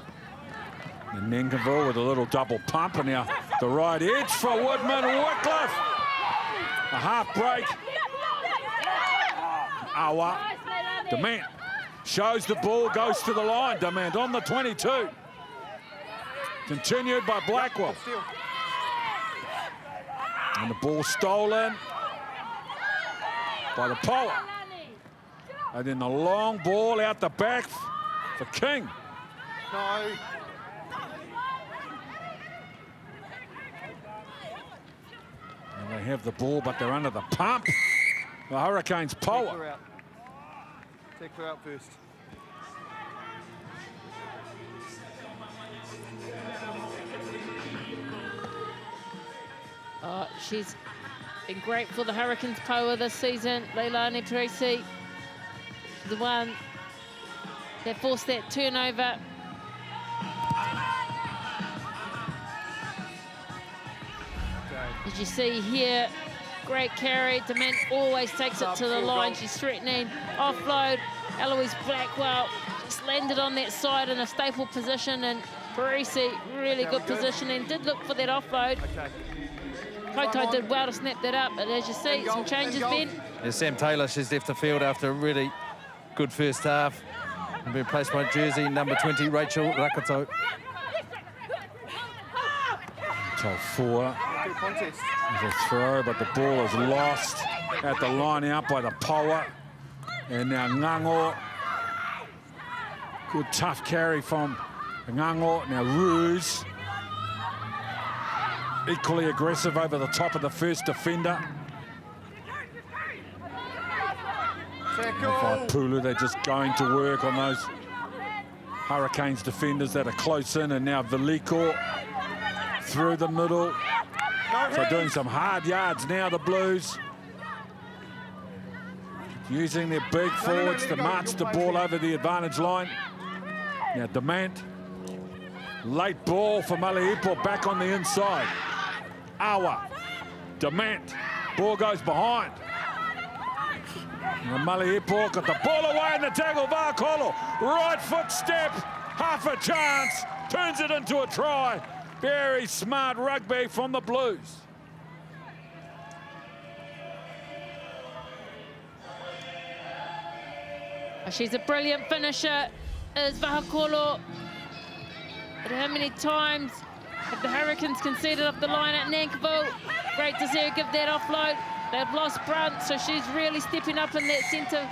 And Nankivell with a little double pump, and now the right edge for Woodman Whitcliffe. A half break. Awa. Demant shows the ball, goes to the line. Demant on the 22. Continued by Blackwell. And the ball stolen by the Poua. And then the long ball out the back for King. No. And they have the ball, but they're under the pump. The Hurricanes Poua. Take her out first. She's been great for the Hurricanes Poua this season. Leilani Tracy, the one that forced that turnover. As you see here, great carry. Demant always takes it to the line. She's threatening. Offload. Eloise Blackwell just landed on that side in a staple position, and Parisi, really good positioning. Did look for that offload. Koto did well to snap that up, but as you see, some changes, Ben. Yeah, Sam Taylor, she's left the field after a really good first half. And been replaced by jersey number 20, Rachel Rakoto. Until 4. Contest. There's a throw, but the ball is lost at the line out by the Poua. And now Ngango. Good tough carry from Ngango. Now Ruse. Equally aggressive over the top of the first defender. Pulu, they're just going to work on those Hurricanes defenders that are close in, and now Veliko through the middle. So doing some hard yards now, the Blues. Using their big forwards to march the ball over the advantage line. Now Demant. Late ball for Malaipo back on the inside. Awa. Demant. Ball goes behind. And Malaipo got the ball away in the tackle. Vahaakolo. Right foot step. Half a chance. Turns it into a try. Very smart rugby from the Blues. She's a brilliant finisher, is Vahaakolo. But how many times have the Hurricanes conceded off the line at Nankiville? Great to see her give that offload. They've lost Brunt, so she's really stepping up in that centre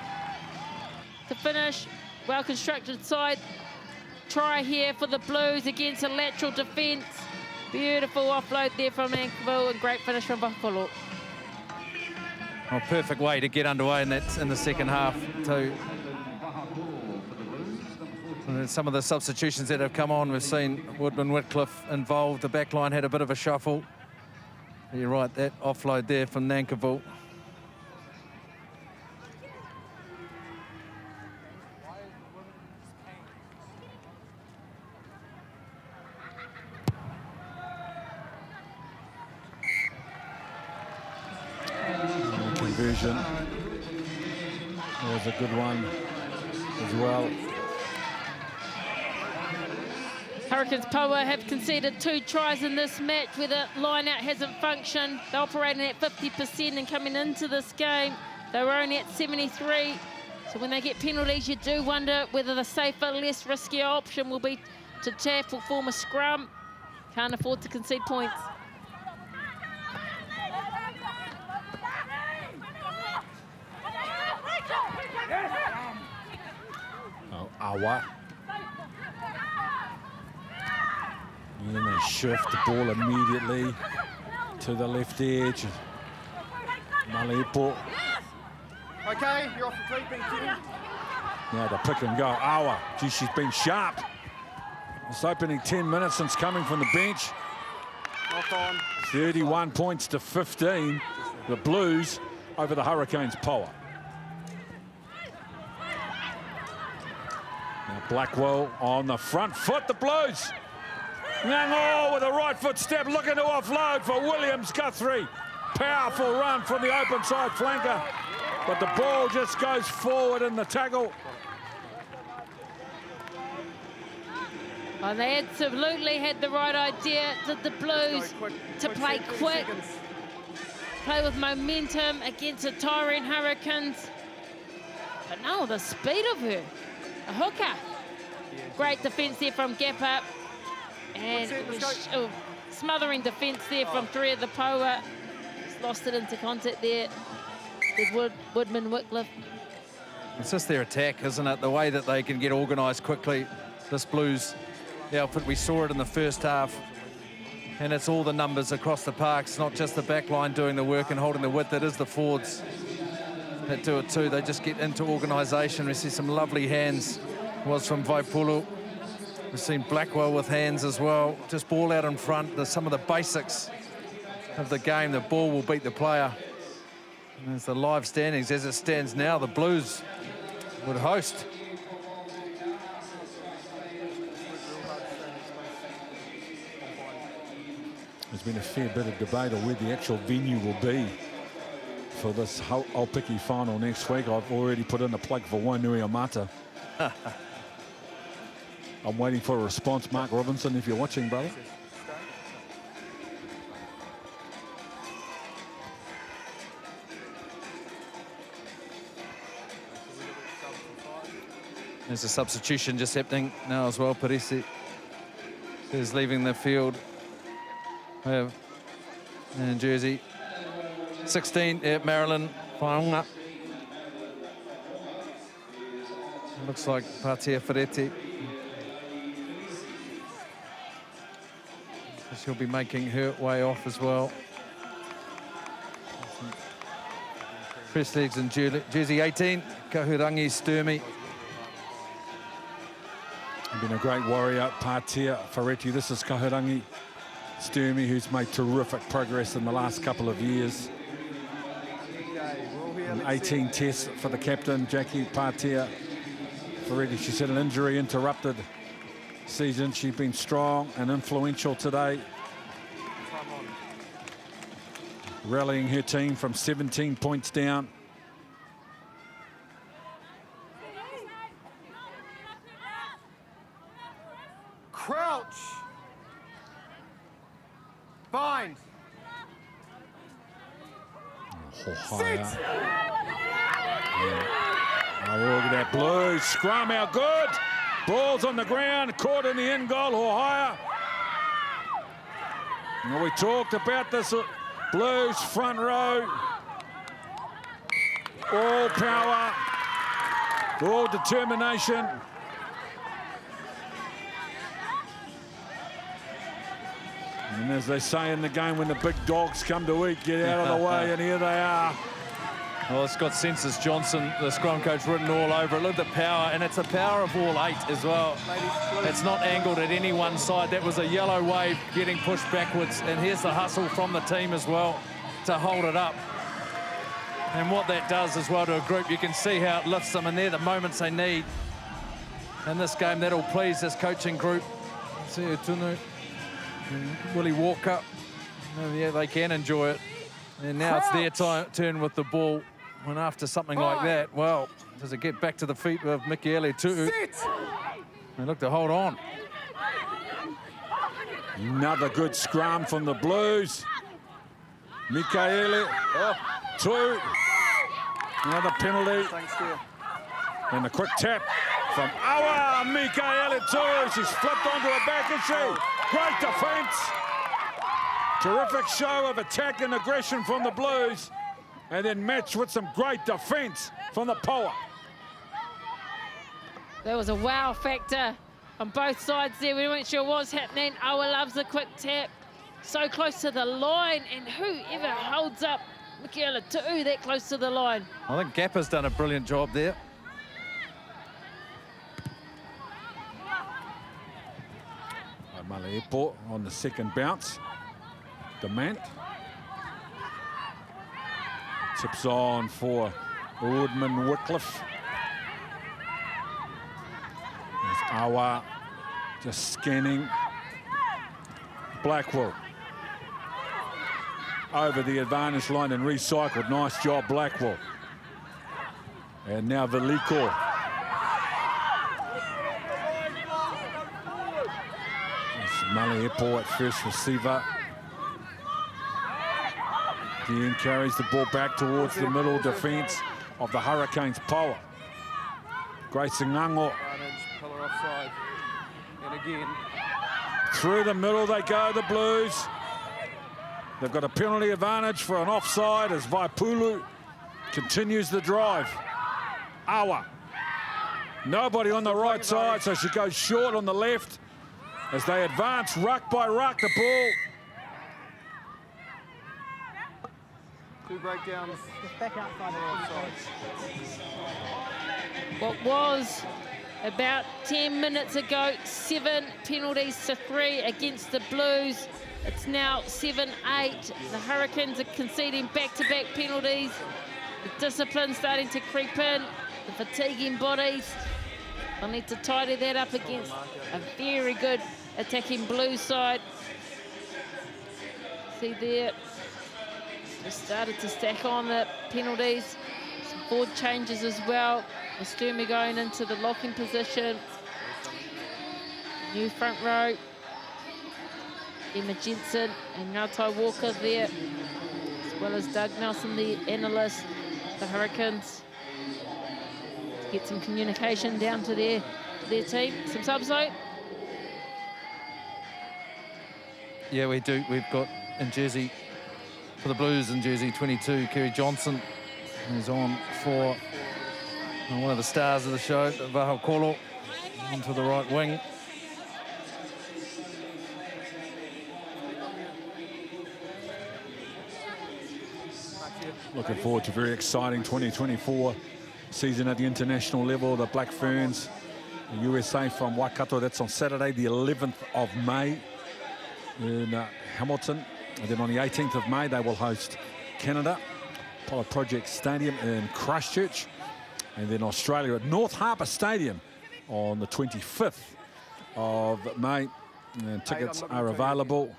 to finish. Well-constructed side. Try here for the Blues against a lateral defence. Beautiful offload there from Nankiville, and great finish from Vahaakolo. Well, perfect way to get underway, and that's in the second half too. And some of the substitutions that have come on, we've seen Woodman-Whitcliffe involved. The back line had a bit of a shuffle. You're right, that offload there from Nankiville. Conversion. That was a good one as well. Hurricanes Poua have conceded 2 tries in this match where the line-out hasn't functioned. They're operating at 50%, and coming into this game, they were only at 73. So when they get penalties, you do wonder whether the safer, less riskier option will be to tap or form a scrum. Can't afford to concede points. Oh, Awa. And then they shift the ball immediately to the left edge. Malaipo. Okay, you're off the feet, thank you. Now the pick and go. Awa. Gee, she's been sharp. This opening 10 minutes since coming from the bench. Knock on. 31 points to 15. The Blues over the Hurricanes Poua. Now Blackwell on the front foot, the Blues. Ngango with a right foot step, looking to offload for Williams Guthrie. Powerful run from the open side flanker, but the ball just goes forward in the tackle. Well, they absolutely had the right idea, did the Blues, to play quick, play with momentum against the Tyrone Hurricanes. But no, the speed of her, a hooker. Great defence there from Gap Up. And smothering defence there from 3 of the Poua. Just lost it into contact there with Woodman-Whitcliffe. It's just their attack, isn't it? The way that they can get organised quickly. This Blues outfit, we saw it in the first half. And it's all the numbers across the park. It's not just the back line doing the work and holding the width. It is the forwards that do it too. They just get into organisation. We see some lovely hands. Was from Vahaakolo. We've seen Blackwell with hands as well. Just ball out in front. There's some of the basics of the game. The ball will beat the player. And there's the live standings. As it stands now, the Blues would host. There's been a fair bit of debate on where the actual venue will be for this Aupiki final next week. I've already put in a plug for Wainuiomata. I'm waiting for a response, Mark Robinson, if you're watching, brother. There's a substitution just happening now as well. Parisi is leaving the field. And jersey 16 at Maryland, Whaonga. Looks like Patea Ferretti. She'll be making her way off as well. Press legs and jersey 18, Kahurangi Sturmey. Been a great warrior, Patea Ferretti. This is Kahurangi Sturmey, who's made terrific progress in the last couple of years. 18 tests for the captain, Jackie Patea Ferretti. She's had an injury interrupted season. She's been strong and influential today, rallying her team from 17 points down. Crouch. Bind. Sit. Oh, look at that Blues scrum out good. Ball's on the ground, caught in the end goal, Ruahei. We talked about this Blues front row. All power, all determination. And as they say in the game, when the big dogs come to eat, get out of the way, and here they are. Well, it's got Census Johnson, the scrum coach, written all over it. Look at the power, and it's a power of all 8 as well. It's not angled at any one side. That was a yellow wave getting pushed backwards, and here's the hustle from the team as well to hold it up. And what that does as well to a group, you can see how it lifts them, and they're the moments they need. In this game, that'll please this coaching group. See Tunu, Willie Walker. Yeah, they can enjoy it. And now it's their turn with the ball. And after something like that, well, does it get back to the feet of Michaele Tu'u? They look to hold on. Another good scrum from the Blues. Michaele Tu'u. Another penalty. And a quick tap from Awa Michaele Tu'u. She's flipped onto her back, is she? Great defence. Terrific show of attack and aggression from the Blues, and then matched with some great defence from the Poua. There was a wow factor on both sides there. We weren't sure what was happening. Awa loves a quick tap. So close to the line, and whoever holds up Michaele Tu'u that close to the line. I think Gapper's done a brilliant job there. Male Airport on the second bounce. Demant. Tips on for Woodman Wycliffe. There's Awa just scanning. Blackwell over the advantage line and recycled. Nice job, Blackwell. And now Veliko. Male Airport, first receiver. Dean carries the ball back towards the middle defence of the Hurricanes Poua. Grace Ngango. Offside. And again. Through the middle they go, the Blues. They've got a penalty advantage for an offside as Vahaakolo continues the drive. Awa. Nobody on the right side, so she goes short on the left as they advance ruck by ruck the ball. 2 breakdowns. Just back outside the offside. What was about 10 minutes ago 7 penalties to 3 against the Blues. It's now 7-8. The Hurricanes are conceding back-to-back penalties. The discipline starting to creep in. The fatiguing bodies. They'll need to tidy that up against a very good attacking Blues side. See there, just started to stack on the penalties. Some board changes as well. The Sturmy going into the locking position. New front row. Emma Jensen and Ngātai Walker there, as well as Doug Nelson, the analyst. The Hurricanes get some communication down to their team. Some subs though. Yeah, we do. We've got in jersey for the Blues in jersey 22, Kerry Johnson, who's on for one of the stars of the show, Vahaakolo, onto the right wing. Looking forward to a very exciting 2024 season at the international level. The Black Ferns, the USA from Waikato. That's on Saturday, the 11th of May in Hamilton. And then on the 18th of May, they will host Canada, Apollo Project Stadium in Christchurch. And then Australia at North Harbour Stadium on the 25th of May. And tickets are available.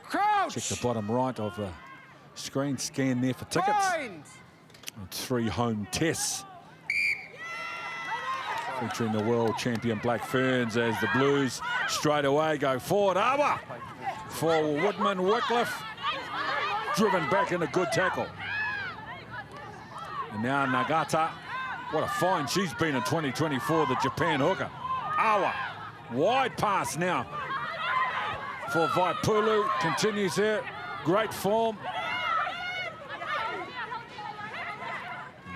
Crouch! Check the bottom right of the screen, scan there for tickets. Bind! And 3 home tests featuring the world champion Black Ferns as the Blues straight away go forward. Awa for Woodman Wycliffe, driven back in a good tackle. And now Nagata, what a find she's been in 2024, the Japan hooker. Awa, wide pass now for Vaipulu, continues there, great form.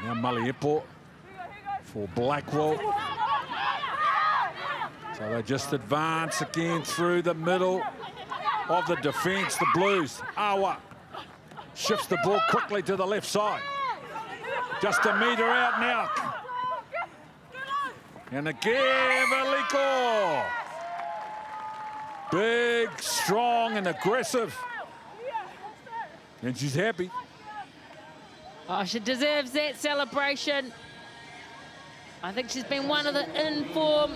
Now Maliepo for Blackwell. So they just advance again through the middle of the defence. The Blues, Awa shifts the ball quickly to the left side. Just a metre out now. And again, Veliko. Big, strong and aggressive. And she's happy. Oh, she deserves that celebration. I think she's been one of the in-form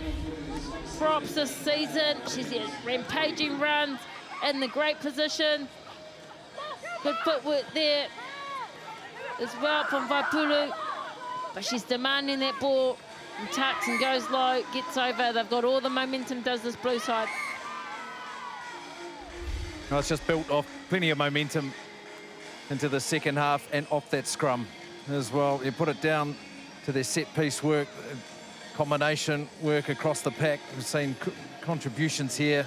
props this season. She's had rampaging runs in the great position. Good footwork there as well from Vaipulu. But she's demanding that ball and tucks and goes low, gets over. They've got all the momentum, does this Blue side. No, it's just built off plenty of momentum into the second half and off that scrum as well. You put it down to their set-piece work, combination work across the pack. We've seen contributions here.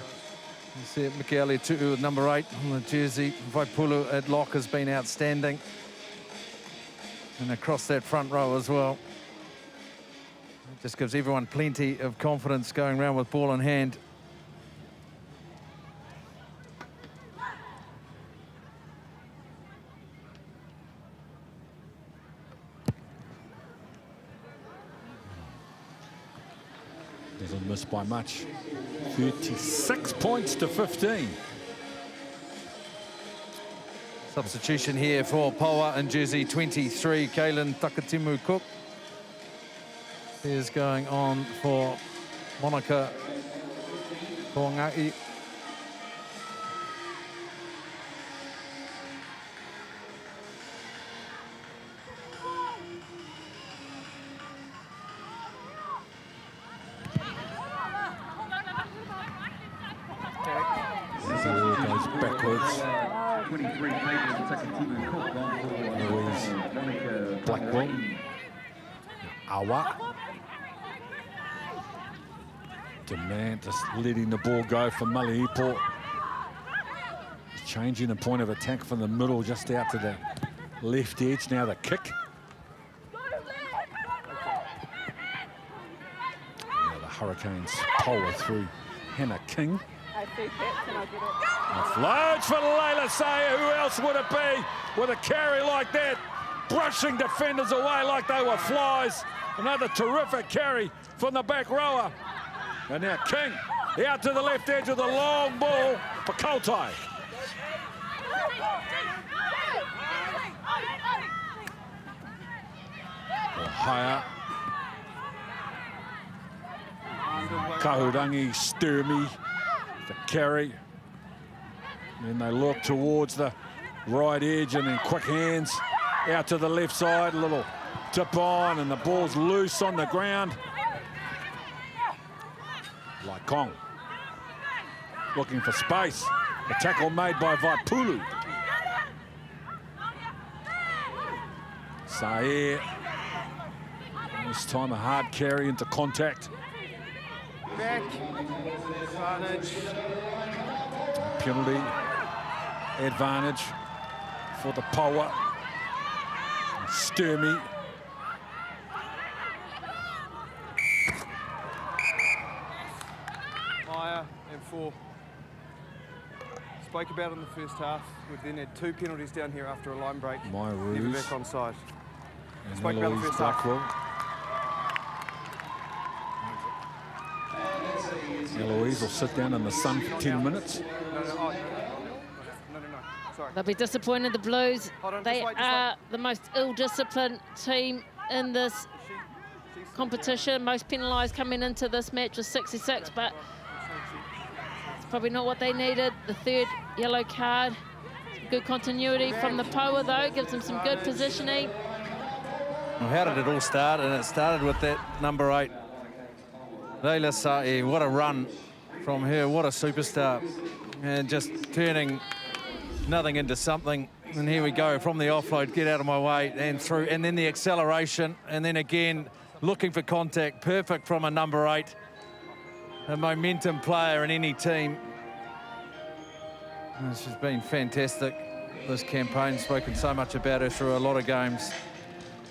You see Michaele Tu'u with number 8 on the jersey. Vaipulu at lock has been outstanding. And across that front row as well. It just gives everyone plenty of confidence going around with ball in hand. Doesn't miss by much. 36 points to 15. Substitution here for Poua in jersey 23, Katelyn Takatimu Cook. He is going on for Monica Koangai. Goes backwards. 23 Katelyn Takatimu Cook gone for Louise Blackwell. Awa. Demant just letting the ball go for Maliepo. Changing the point of attack from the middle just out to the left edge. Now the kick. Now the Hurricanes power through Hannah King. Offloads for Layla Sayer. Who else would it be with a carry like that? Brushing defenders away like they were flies. Another terrific carry from the back rower. And now King out to the left edge with a long ball for Katelyn. Higher. Kahurangi, Sturmy, the carry. Then they look towards the right edge and then quick hands out to the left side. A little tip on and the ball's loose on the ground. Laikong looking for space. A tackle made by Vahaakolo. Sayer. This time a hard carry into contact. Back. Advantage. Penalty advantage for the Poua. Sturmy. Meyer and 4. Spoke about it in the first half. We've then had 2 penalties down here after a line break. My Never ruse. back on side. And Spoke about the Eloise first half. Blackwell. Eloise will sit down in the sun for 10 minutes. No. Sorry. They'll be disappointed, the Blues. Hold on, They just wait. are the most ill-disciplined team in this She's competition. Most penalised coming into this match was 66, but it's probably not what they needed. The 3rd yellow card. Good continuity from the Poua, though. Gives them some good positioning. Well, how did it all start? And it started with that number 8, Layla Sayer. What a run from her. What a superstar. And just turning nothing into something. And here we go from the offload. Get out of my way and through. And then the acceleration. And then again, looking for contact. Perfect from a number 8. A momentum player in any team. And she's been fantastic this campaign. Spoken so much about her through a lot of games.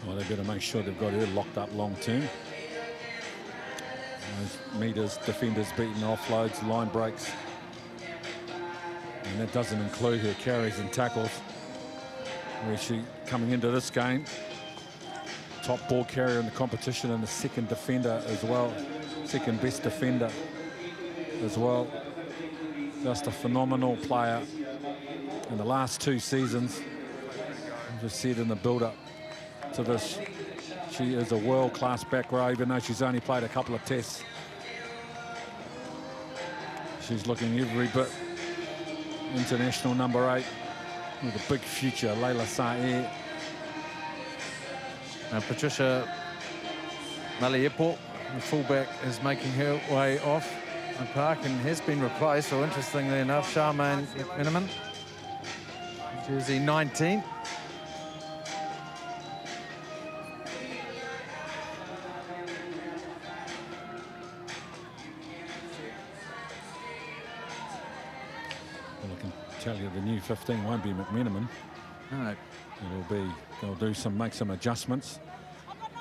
Well, they've got to make sure they've got her locked up long term. Those meters, defenders beating offloads, line breaks. And that doesn't include her carries and tackles. Where she, coming into this game, top ball carrier in the competition and the 2nd defender as well. 2nd best defender as well. Just a phenomenal player in the last 2 seasons. I just said in the build-up to this, she is a world-class back row, even though she's only played a couple of tests. She's looking every bit international number 8 with a big future. Layla Sayer. Now Patricia Maliepo, the fullback, is making her way off the park and has been replaced, or interestingly enough, Charmaine McMenamin, jersey 19. Well, I can tell you the new 15 won't be McMenamin. No. They'll make some adjustments.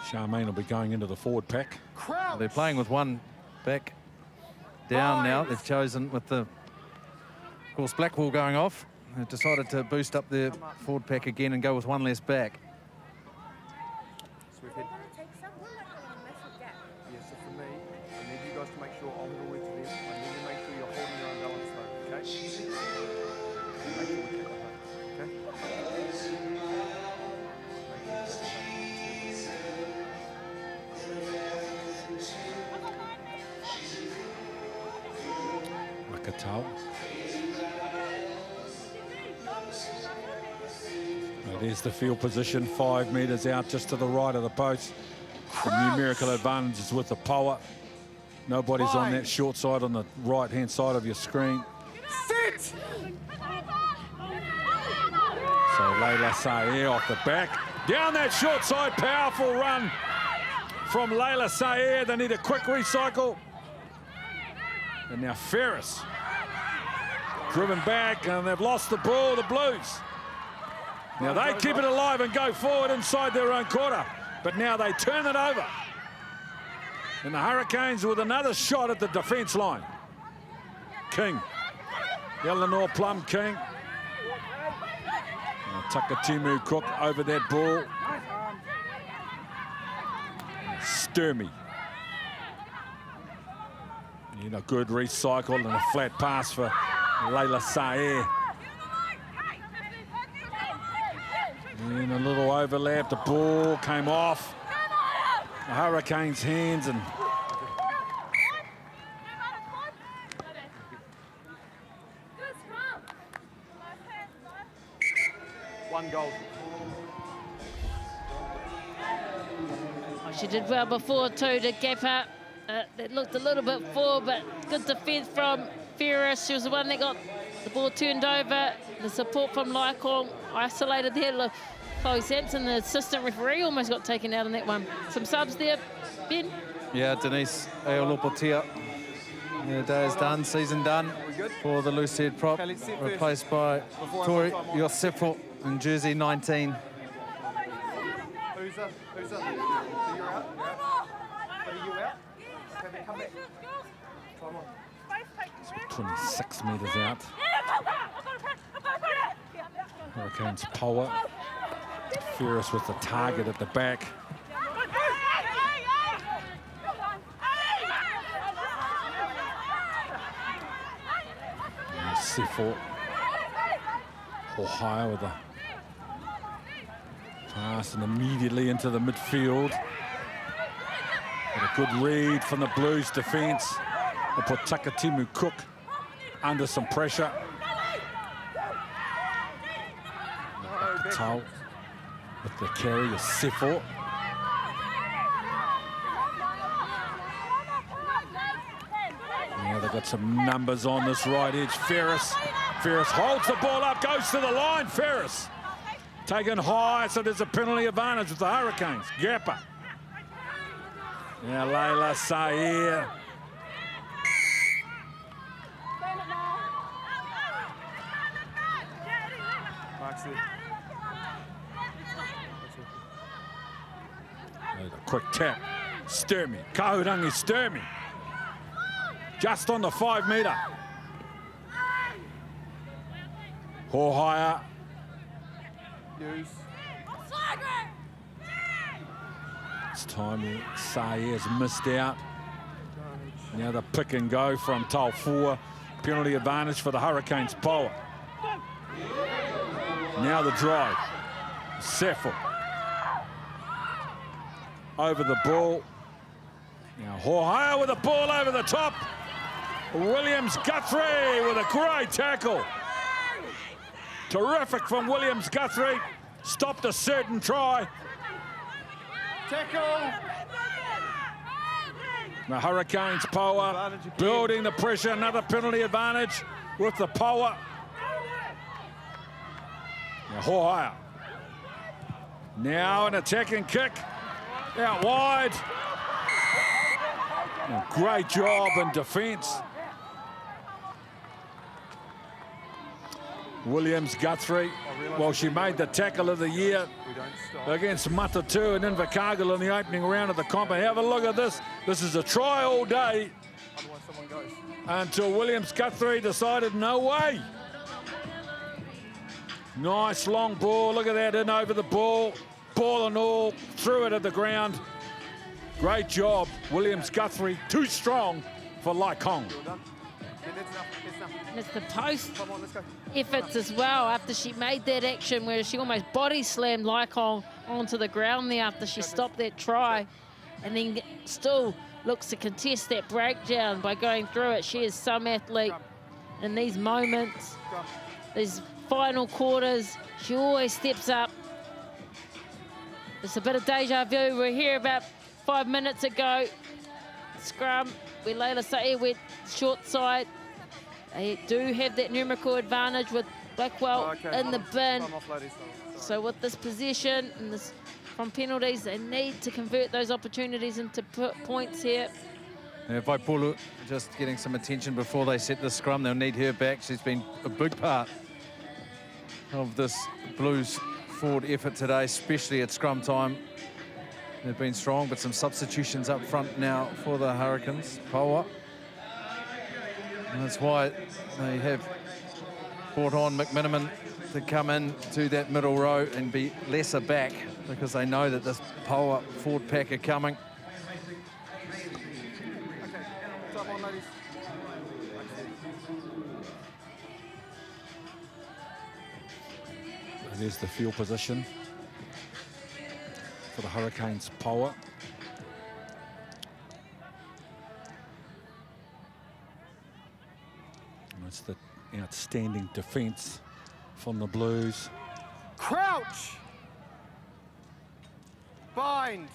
Charmaine will be going into the forward pack. They're playing with one back down now. They've chosen with the, of course, Blackwell going off. They've decided to boost up their forward pack again and go with one less back. So we've had... Yeah, so for me, I need you guys to make sure I'm the way to them. I need to make sure you're holding your own balance though, okay? Make sure we keep it, okay? Rakatau. There's the field position, 5 metres out just to the right of the post. The numerical advantage is with the Poua. Nobody's on that short side on the right-hand side of your screen. Sit! So Layla Sayer off the back. Down that short side, powerful run from Layla Sayer. They need a quick recycle. And now Ferris driven back, and they've lost the ball, the Blues. Now they keep it alive and go forward inside their own quarter, but now they turn it over. And the Hurricanes with another shot at the defence line. King Eleanor Plum King. Takatimu Cook over that ball. Sturmy. A good recycle and a flat pass for Layla Saer. And a little overlap, the ball came off the Hurricanes' hands, and one goal. She did well before too to gap up. It looked a little bit forward, but good defence from Ferris. She was the one that got the ball turned over. The support from Laikong isolated there. Look, Chloe Sampson, the assistant referee, almost got taken out in that one. Some subs there, Ben? Yeah, Denise Aolopotia. The day is done, season done for the loose head prop, Okay, let's sit replaced by Tori Yosefo in jersey 19. Who's up? So you're out? You're out? Are you out? Can they come back? Come on. 26 metres out. Hurricanes Poua. Ferris with the target at the back. C4. Ohio with a pass and immediately into the midfield. But a good read from the Blues defence. They put Takatimu Cook under some pressure. Patel with the carry of Sefo. Yeah, they've got some numbers on this right edge. Ferris holds the ball up, goes to the line. Ferris taken high, so there's a penalty advantage with the Hurricanes. Gapper. Yeah, Layla Saer. Mark's there. A quick tap. Sturmy. Kahurangi Sturmy. Just on the 5 metre. Hohaya. Use. This time Saer's missed out. Now the pick and go from Taufua. Penalty advantage for the Hurricanes Poua. Now the drive. Sefo. Over the ball. Now Hohaya with the ball over the top. Williams Guthrie with a great tackle. Terrific from Williams Guthrie. Stopped a certain try. Tackle. The Hurricanes Poua building the pressure. Another penalty advantage with the Poua. Now Hohaya. Now an attacking kick. Out wide. And great job in defence. Williams Guthrie. Well, she made the tackle of the year against Matatu and Invercargill in the opening round of the comp. And have a look at this. This is a try all day. Otherwise someone goes. Until Williams Guthrie decided no way. Nice long ball. Look at that, in over the ball. Ball and all, threw it at the ground. Great job, Williams Guthrie. Too strong for Laikong. Well done. Yeah, that's enough. That's enough. And it's the post Come on, let's go. efforts as well after she made that action where she almost body slammed Laikong onto the ground there after she stopped that try, and then still looks to contest that breakdown by going through it. She is some athlete in these moments, these final quarters. She always steps up. It's a bit of deja vu. We're here about 5 minutes ago. Scrum where Layla Saer went short side. They do have that numerical advantage with Blackwell in the bin. Time off, ladies. So with this possession and this from penalties, they need to convert those opportunities into points here. Vaipulu just getting some attention before they set the scrum. They'll need her back. She's been a big part of this Blues forward effort today, especially at scrum time. They've been strong, but some substitutions up front now for the Hurricanes. Poua. And that's why they have brought on McMiniman to come in to that middle row and be lesser back because they know that this Poua forward pack are coming. Come on, ladies. There's the field position for the Hurricanes Poua. And it's the outstanding defence from the Blues. Crouch. Bind.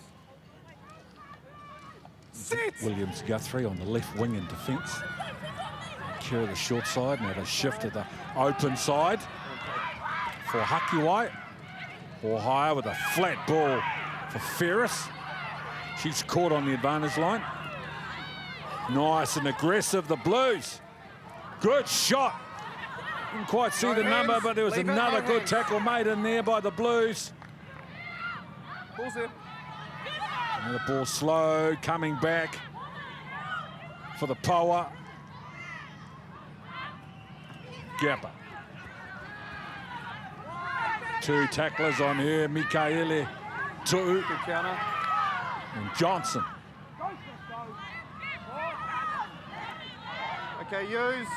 Sit. Williams Guthrie on the left wing in defence. Carry the short side, now they shift to the open side for Hakiwai. Or higher with a flat ball for Ferris. She's caught on the advantage line. Nice and aggressive, the Blues. Good shot. Didn't quite see the number, but there was another good tackle made in there by the Blues. Ball's there. And the ball slow, coming back for the Poua. Gapper. Two tacklers on her, Mikaele Tu'u Good counter. and Johnson. Okay, use.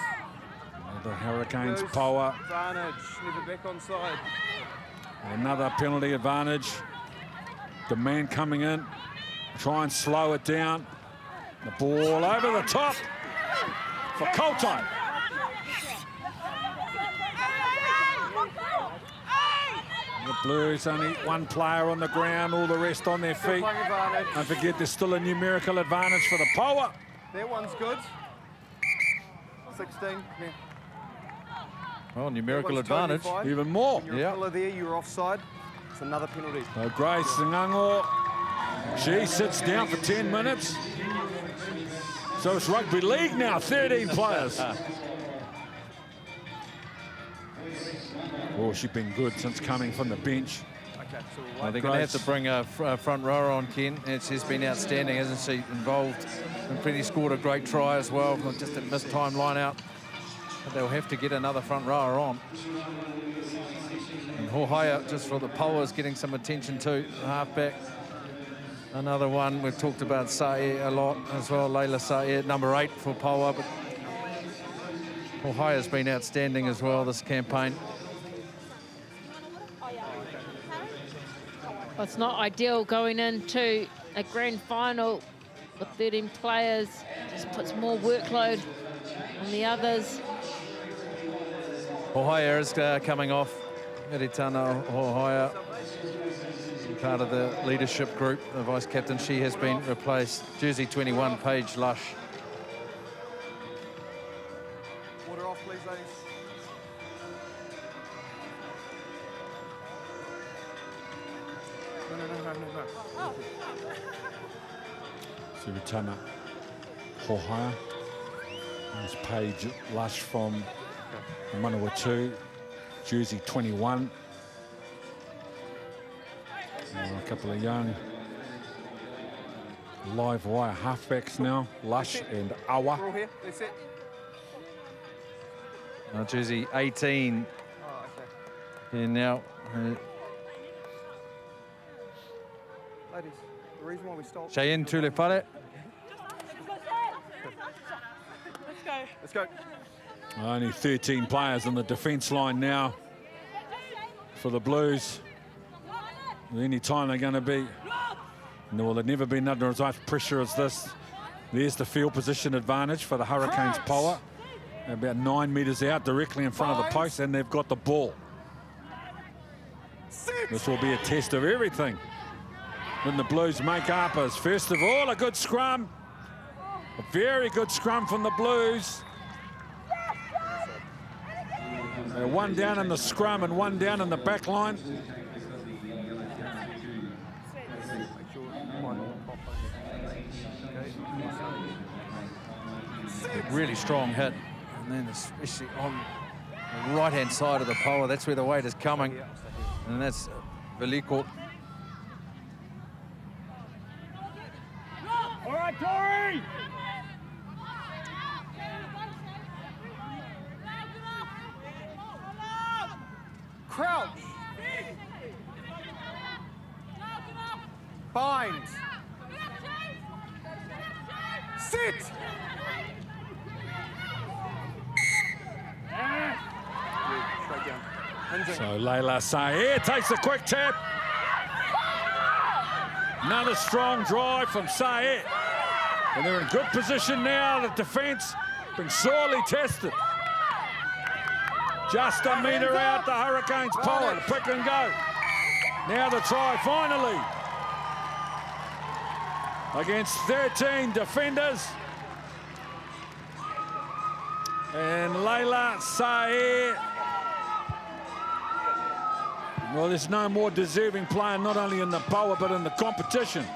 The Hurricanes Use. Poua. Advantage. Never back on side. Another penalty advantage. Demant coming in. Try and slow it down. The ball over the top for Katelyn. The Blues only one player on the ground, all the rest on their Still feet. playing advantage. Don't forget there's still a numerical advantage for the Poua. That one's good. 16. Yeah. Well, numerical That one's totally advantage. fine. Even more. When you're Yeah. a fella there, you're offside. It's another penalty. So Grace Ngango, she sits down for 10 minutes. So it's rugby league now, 13 players. Oh, she's been good since coming from the bench. Okay, so They're going to have to bring a front rower on, Ken. And she's been outstanding, hasn't she? Involved and pretty scored a great try as well. Just a missed time line out. But they'll have to get another front rower on. And Ruahei, just for the Poua's getting some attention too, halfback. Another one, we've talked about Sae a lot as well, Leila Sae, number 8 for Poua. But Ruahei has been outstanding as well this campaign. Well, it's not ideal going into a grand final with 13 players. Just puts more workload on the others. Ruahei is coming off. Eritana Ruahei, part of the leadership group, the vice captain. She has been replaced. Jersey 21, Paige Lush. Water off, please, ladies. No. Suritana Ruahei. There's Paige Lush from Manawatu, Jersey 21. And a couple of young live wire halfbacks now, Lush and Awa. We're all here. That's it. Jersey 18. Oh, okay. And now Ladies, the reason why we stopped. Cheyenne Tulepare. Let's go. Only 13 players on the defence line now for the Blues. Any time they're going to be, well, they've never been under as much pressure as this. There's the field position advantage for the Hurricanes Poua. About 9 metres out, directly in front of the post, and they've got the ball. This will be a test of everything. When the Blues make up as, first of all, a good scrum. A very good scrum from the Blues. One down in the scrum and one down in the back line. Really strong hit. And then especially on the right-hand side of the Poua, that's where the weight is coming. And that's Veliko. All right, Tori! Bind. Sit. Straight down. Hinging. So Layla Saeed takes the quick tap. Another strong drive from Saeed. And they're in good position now. The defence being sorely tested. Just a metre out, the Hurricanes Poua, the pick and go. Now the try finally. Against 13 defenders. And Layla Saeed. Well, there's no more deserving player, not only in the Poua, but in the competition,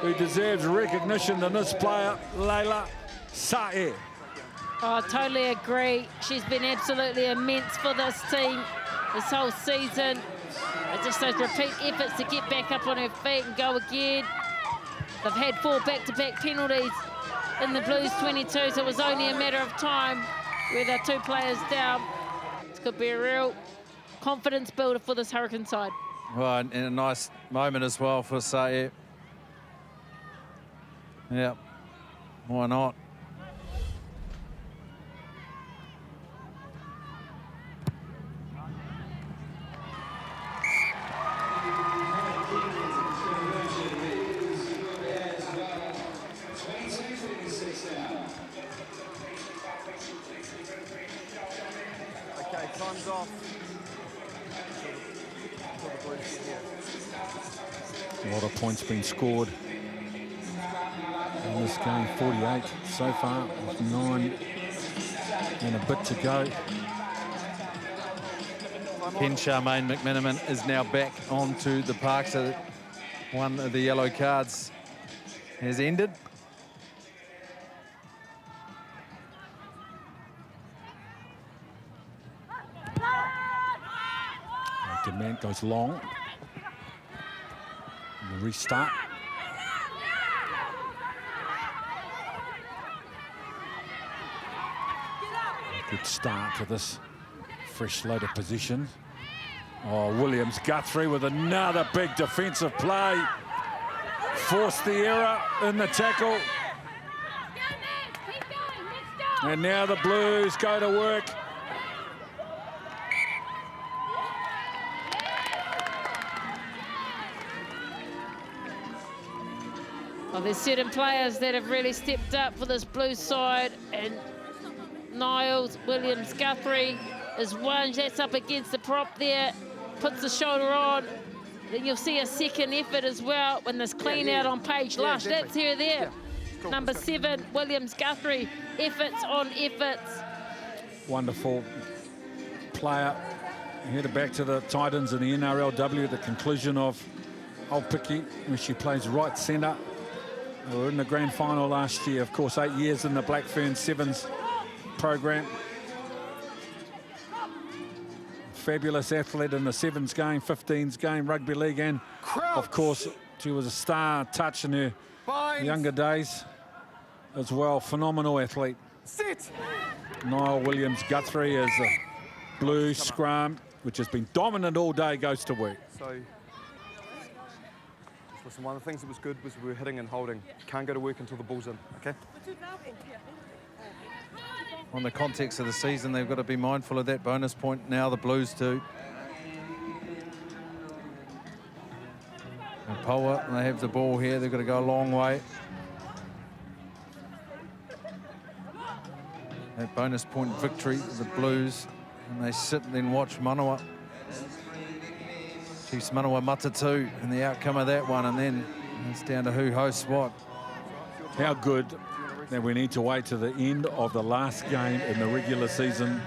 who deserves recognition than this player, Layla Saeed. Oh, I totally agree. She's been absolutely immense for this team this whole season. It's just those repeat efforts to get back up on her feet and go again. They've had 4 back-to-back penalties in the Blues 22, so it was only a matter of time where they're 2 players down. This could be a real confidence builder for this Hurricane side. Well, and a nice moment as well for Saeed. Yeah, why not? Okay, time's off. A lot of points being scored in this game, 48 so far, with 9 and a bit to go. Ken Charmaine McMenamin is now back onto the park, so that one of the yellow cards has ended. Demant goes long. And the restart. A good start to this fresh load of position. Oh, Williams Guthrie with another big defensive play. Forced the error in the tackle. And now the Blues go to work. Well, there's certain players that have really stepped up for this Blues side, and Niles Williams Guthrie is one that's up against the prop there, puts the shoulder on. Then you'll see a second effort as well when there's clean out on Paige Lush. Exactly. That's her there. Yeah. Cool. Number 7, Williams Guthrie, efforts on efforts. Wonderful player. Headed back to the Titans in the NRLW at the conclusion of Aupiki, where she plays right centre. They were in the grand final last year, of course, 8 years in the Black Ferns Sevens program. Fabulous athlete in the Sevens game, 15s game, rugby league, and of course, she was a star touch in her younger days as well. Phenomenal athlete. Sit. Niall Williams Guthrie as the Blues scrum, which has been dominant all day, goes to work. So, listen, one of the things that was good was we were hitting and holding. Can't go to work until the ball's in, okay? On the context of the season, they've got to be mindful of that bonus point. Now the Blues do. And Poua, they have the ball here. They've got to go a long way. That bonus point victory, the Blues, and they sit and then watch Manawa. Chiefs Manawa Matatu, and the outcome of that one, and then it's down to who hosts what. How good that we need to wait to the end of the last game in the regular season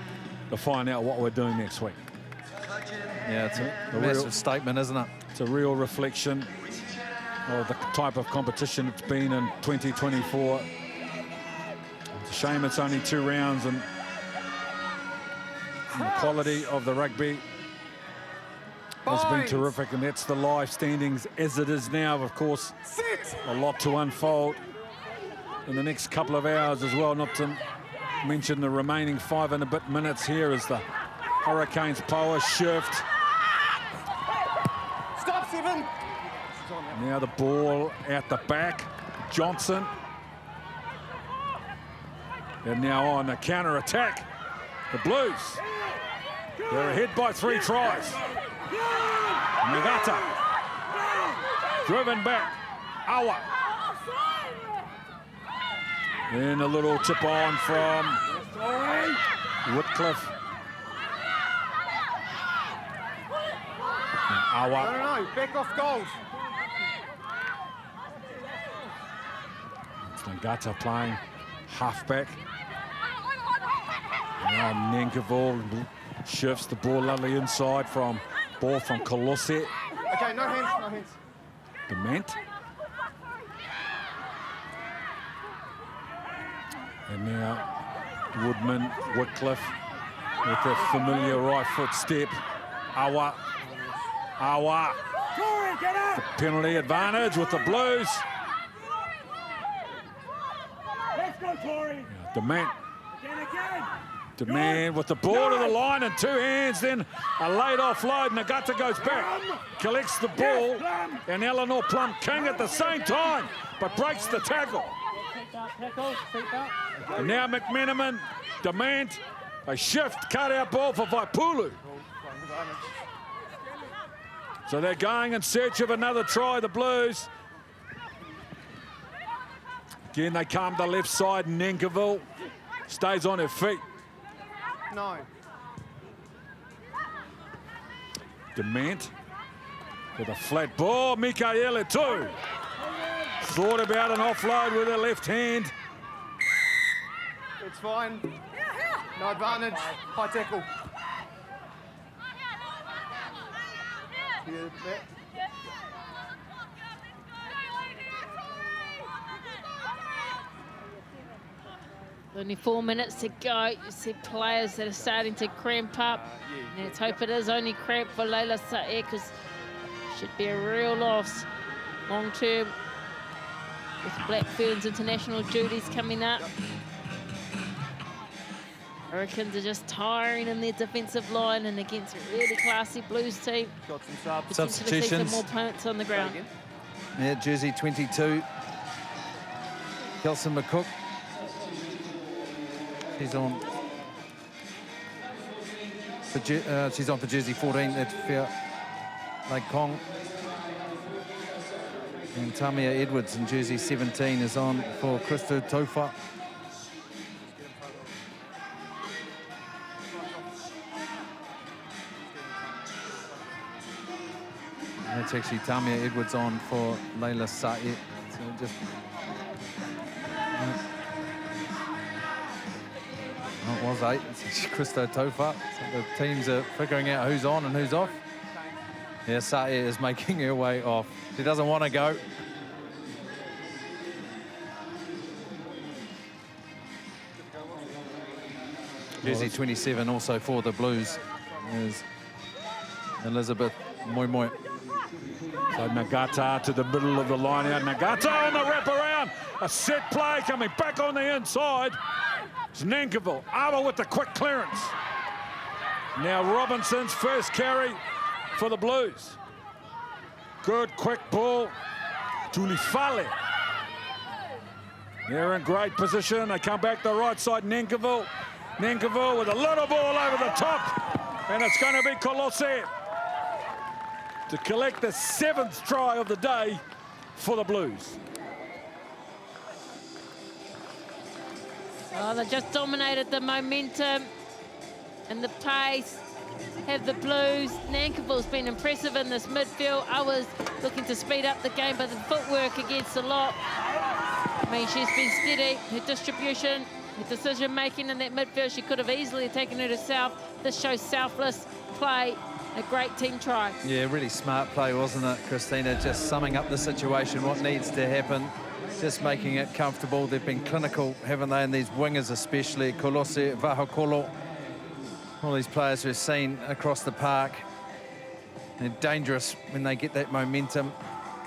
to find out what we're doing next week. Yeah, it's a massive statement, isn't it? It's a real reflection of the type of competition it's been in 2024. It's a shame it's only 2 rounds, and the quality of the rugby has been terrific, and that's the live standings as it is now. Of course, a lot to unfold in the next couple of hours as well, not to mention the remaining 5 and a bit minutes here as the Hurricanes Poua shift. Stop, 7. Now the ball at the back. Johnson. And now on the counter-attack, the Blues. They're ahead by 3 tries. Nagata. Driven back. Awa. Then a little chip on from Whitcliffe. Awa. No, back off goals. It's Nagata playing halfback. Now Nenkerville shifts the ball lovely inside from ball from Colosset. Okay, no hands, no hands. Demant. And now Woodman, Whitcliffe with a familiar right foot step. Awa. Awa. The penalty advantage with the Blues. Let's go, Tory. Demant. Again. Demand with the ball to the line in 2 hands, then a late offload. Nagata goes back, collects the ball, and Eleanor Plum King at the same time, but breaks the tackle. And now McMenamin, Demant, a shift, cut-out ball for Vaipulu. So they're going in search of another try, the Blues. Again, they come to the left side, Nenkerville stays on her feet. No. Demant with a flat ball. Mikaela too. Thought about an offload with her left hand. It's fine. No advantage. High tackle. Yeah, that. Only 4 minutes to go. You see players that are starting to cramp up. And let's hope it is only cramp for Leila Sa'e, because it should be a real loss long term with Black Ferns international duties coming up. Hurricanes are just tiring in their defensive line, and against a really classy Blues team. Got some subs. Potentially see Substitutions. some more points on the ground. Yeah, jersey 22. Kelson McCook. She's on. She's on for jersey 14. That's Fia Lake Kong. And Tamia Edwards in jersey 17 is on for Christo Tofa. That's actually Tamia Edwards on for Leila Sa'e. So just. It was 8. It's Christo Tofa. So the teams are figuring out who's on and who's off. Yeah, Sa'e is making her way off. She doesn't want to go. Jersey 27 also for the Blues is Elizabeth Moimoy. So Nagata to the middle of the line out. Nagata on the wraparound. A set play coming back on the inside. It's Nenkerville. Awa with the quick clearance. Now Robinson's first carry for the Blues. Good quick ball. Tulifale. They're in great position. They come back the right side. Nenkerville. Nenkerville with a little ball over the top. And it's going to be Colosset to collect the 7th try of the day for the Blues. Oh, they just dominated the momentum and the pace. Have the Blues. Nankerville's been impressive in this midfield. I was looking to speed up the game, but the footwork against the lot. I mean, she's been steady. Her distribution, her decision-making in that midfield, she could have easily taken it herself. This shows selfless play. A great team try. Yeah, really smart play, wasn't it, Christina? Just summing up the situation, what needs to happen. Just making it comfortable. They've been clinical, haven't they, and these wingers especially. Kolose, Vahaakolo, all these players we've seen across the park. They're dangerous when they get that momentum.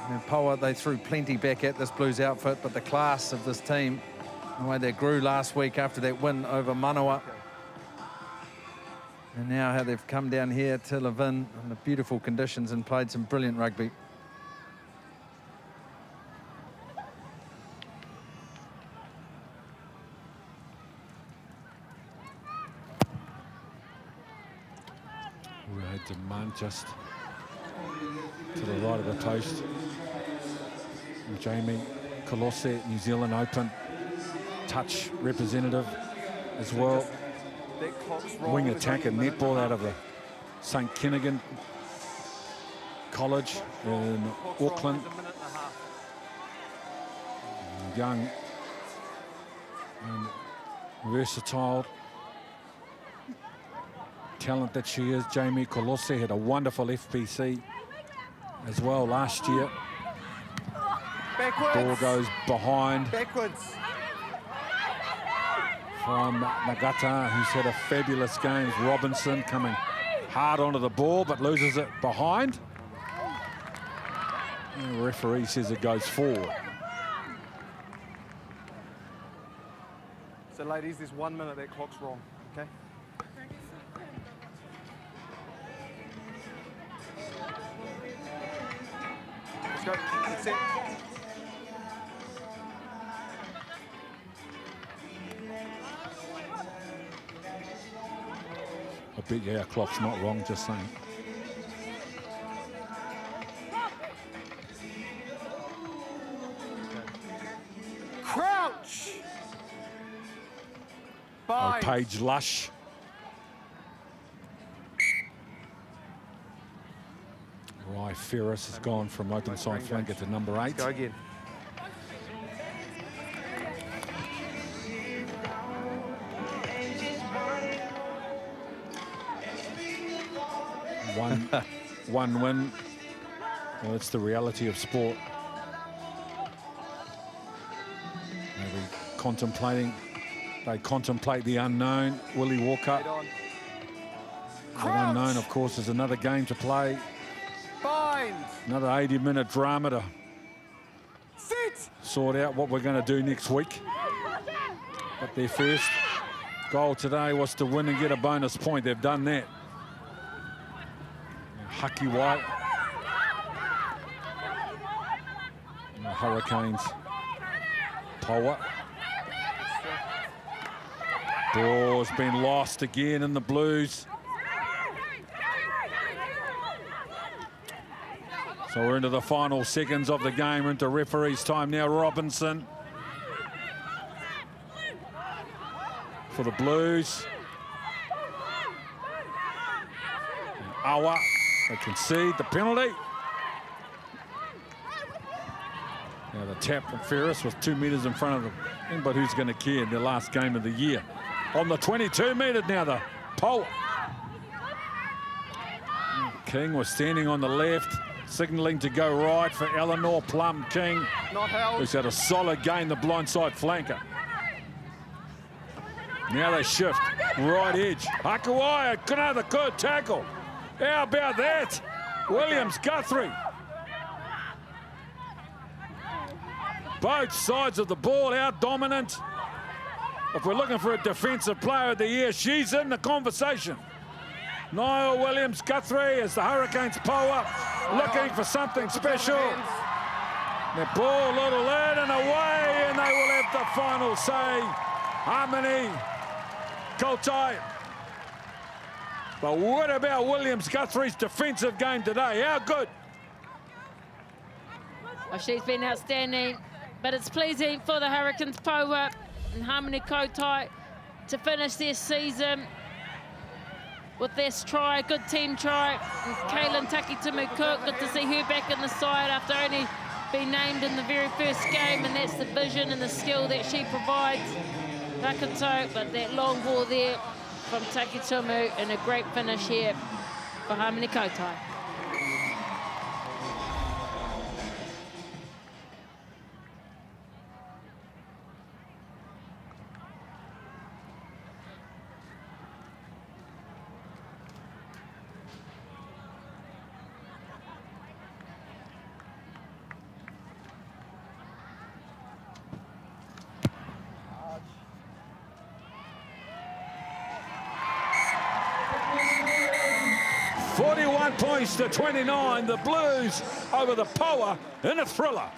And Poua, they threw plenty back at this Blues outfit, but the class of this team, the way they grew last week after that win over Manawa. And now how they've come down here to Levin in the beautiful conditions and played some brilliant rugby. Demant just to the right of the post. And Jamie Colosse, New Zealand Open touch representative as well. That clock's wrong. Wing There's attacker only a minute netball and a out of the St. Kinnigan College in half. Clock's Auckland. wrong, there's a minute and a half. Young and versatile talent that she is. Jamie Colosse had a wonderful FPC as well last year. Backwards. Ball goes behind Backwards. from Nagata, who's had a fabulous game. Robinson coming hard onto the ball, but loses it behind. And the referee says it goes forward. So, ladies, there's 1 minute. That clock's wrong. Okay. Let's go. That's it. I bet you our clock's not wrong, just saying. Crouch. Oh, Bind. Paige Lush. Ruahei Ferris has gone from open side flanker to number 8. Go again. One win. Well, it's the reality of sport. Maybe they contemplate the unknown. Willie Walker. Head on. The unknown, of course, is another game to play. Bind. Another 80-minute drama to Sit. sort out what we're going to do next week. But their first goal today was to win and get a bonus point. They've done that. Haki White. And the Hurricanes Poua. Ball's been lost again in the Blues. So we're into the final seconds of the game, into referee's time now. Robinson for the Blues. And Awa, they concede the penalty. Now the tap from Ferris was 2 metres in front of them, but who's going to care in their last game of the year? On the 22 metre now, the Poua. King was standing on the left, signalling to go right for Eleanor Plum King, Not held. who's had a solid game, the blindside flanker. Now they shift, right edge. Hakawai, another good tackle. How about that? Williams Guthrie. Both sides of the ball out dominant. If we're looking for a defensive player of the year, she's in the conversation. Niall Williams Guthrie as the Hurricanes Poua looking for something special. The ball a little in and away, and they will have the final say. Harmony, Kotai. But what about Williams Guthrie's defensive game today? How good? Well, she's been outstanding, but it's pleasing for the Hurricanes Poua and Harmony Kotai to finish their season with this try, good team try. And Katelyn Takitumu-Cook, good to see her back in the side after only being named in the very first game, and that's the vision and the skill that she provides. Rakato, but that long ball there from Takitumu, and a great finish here for Harmony Kotai. Points to 29, the Blues over the Poua in a thriller.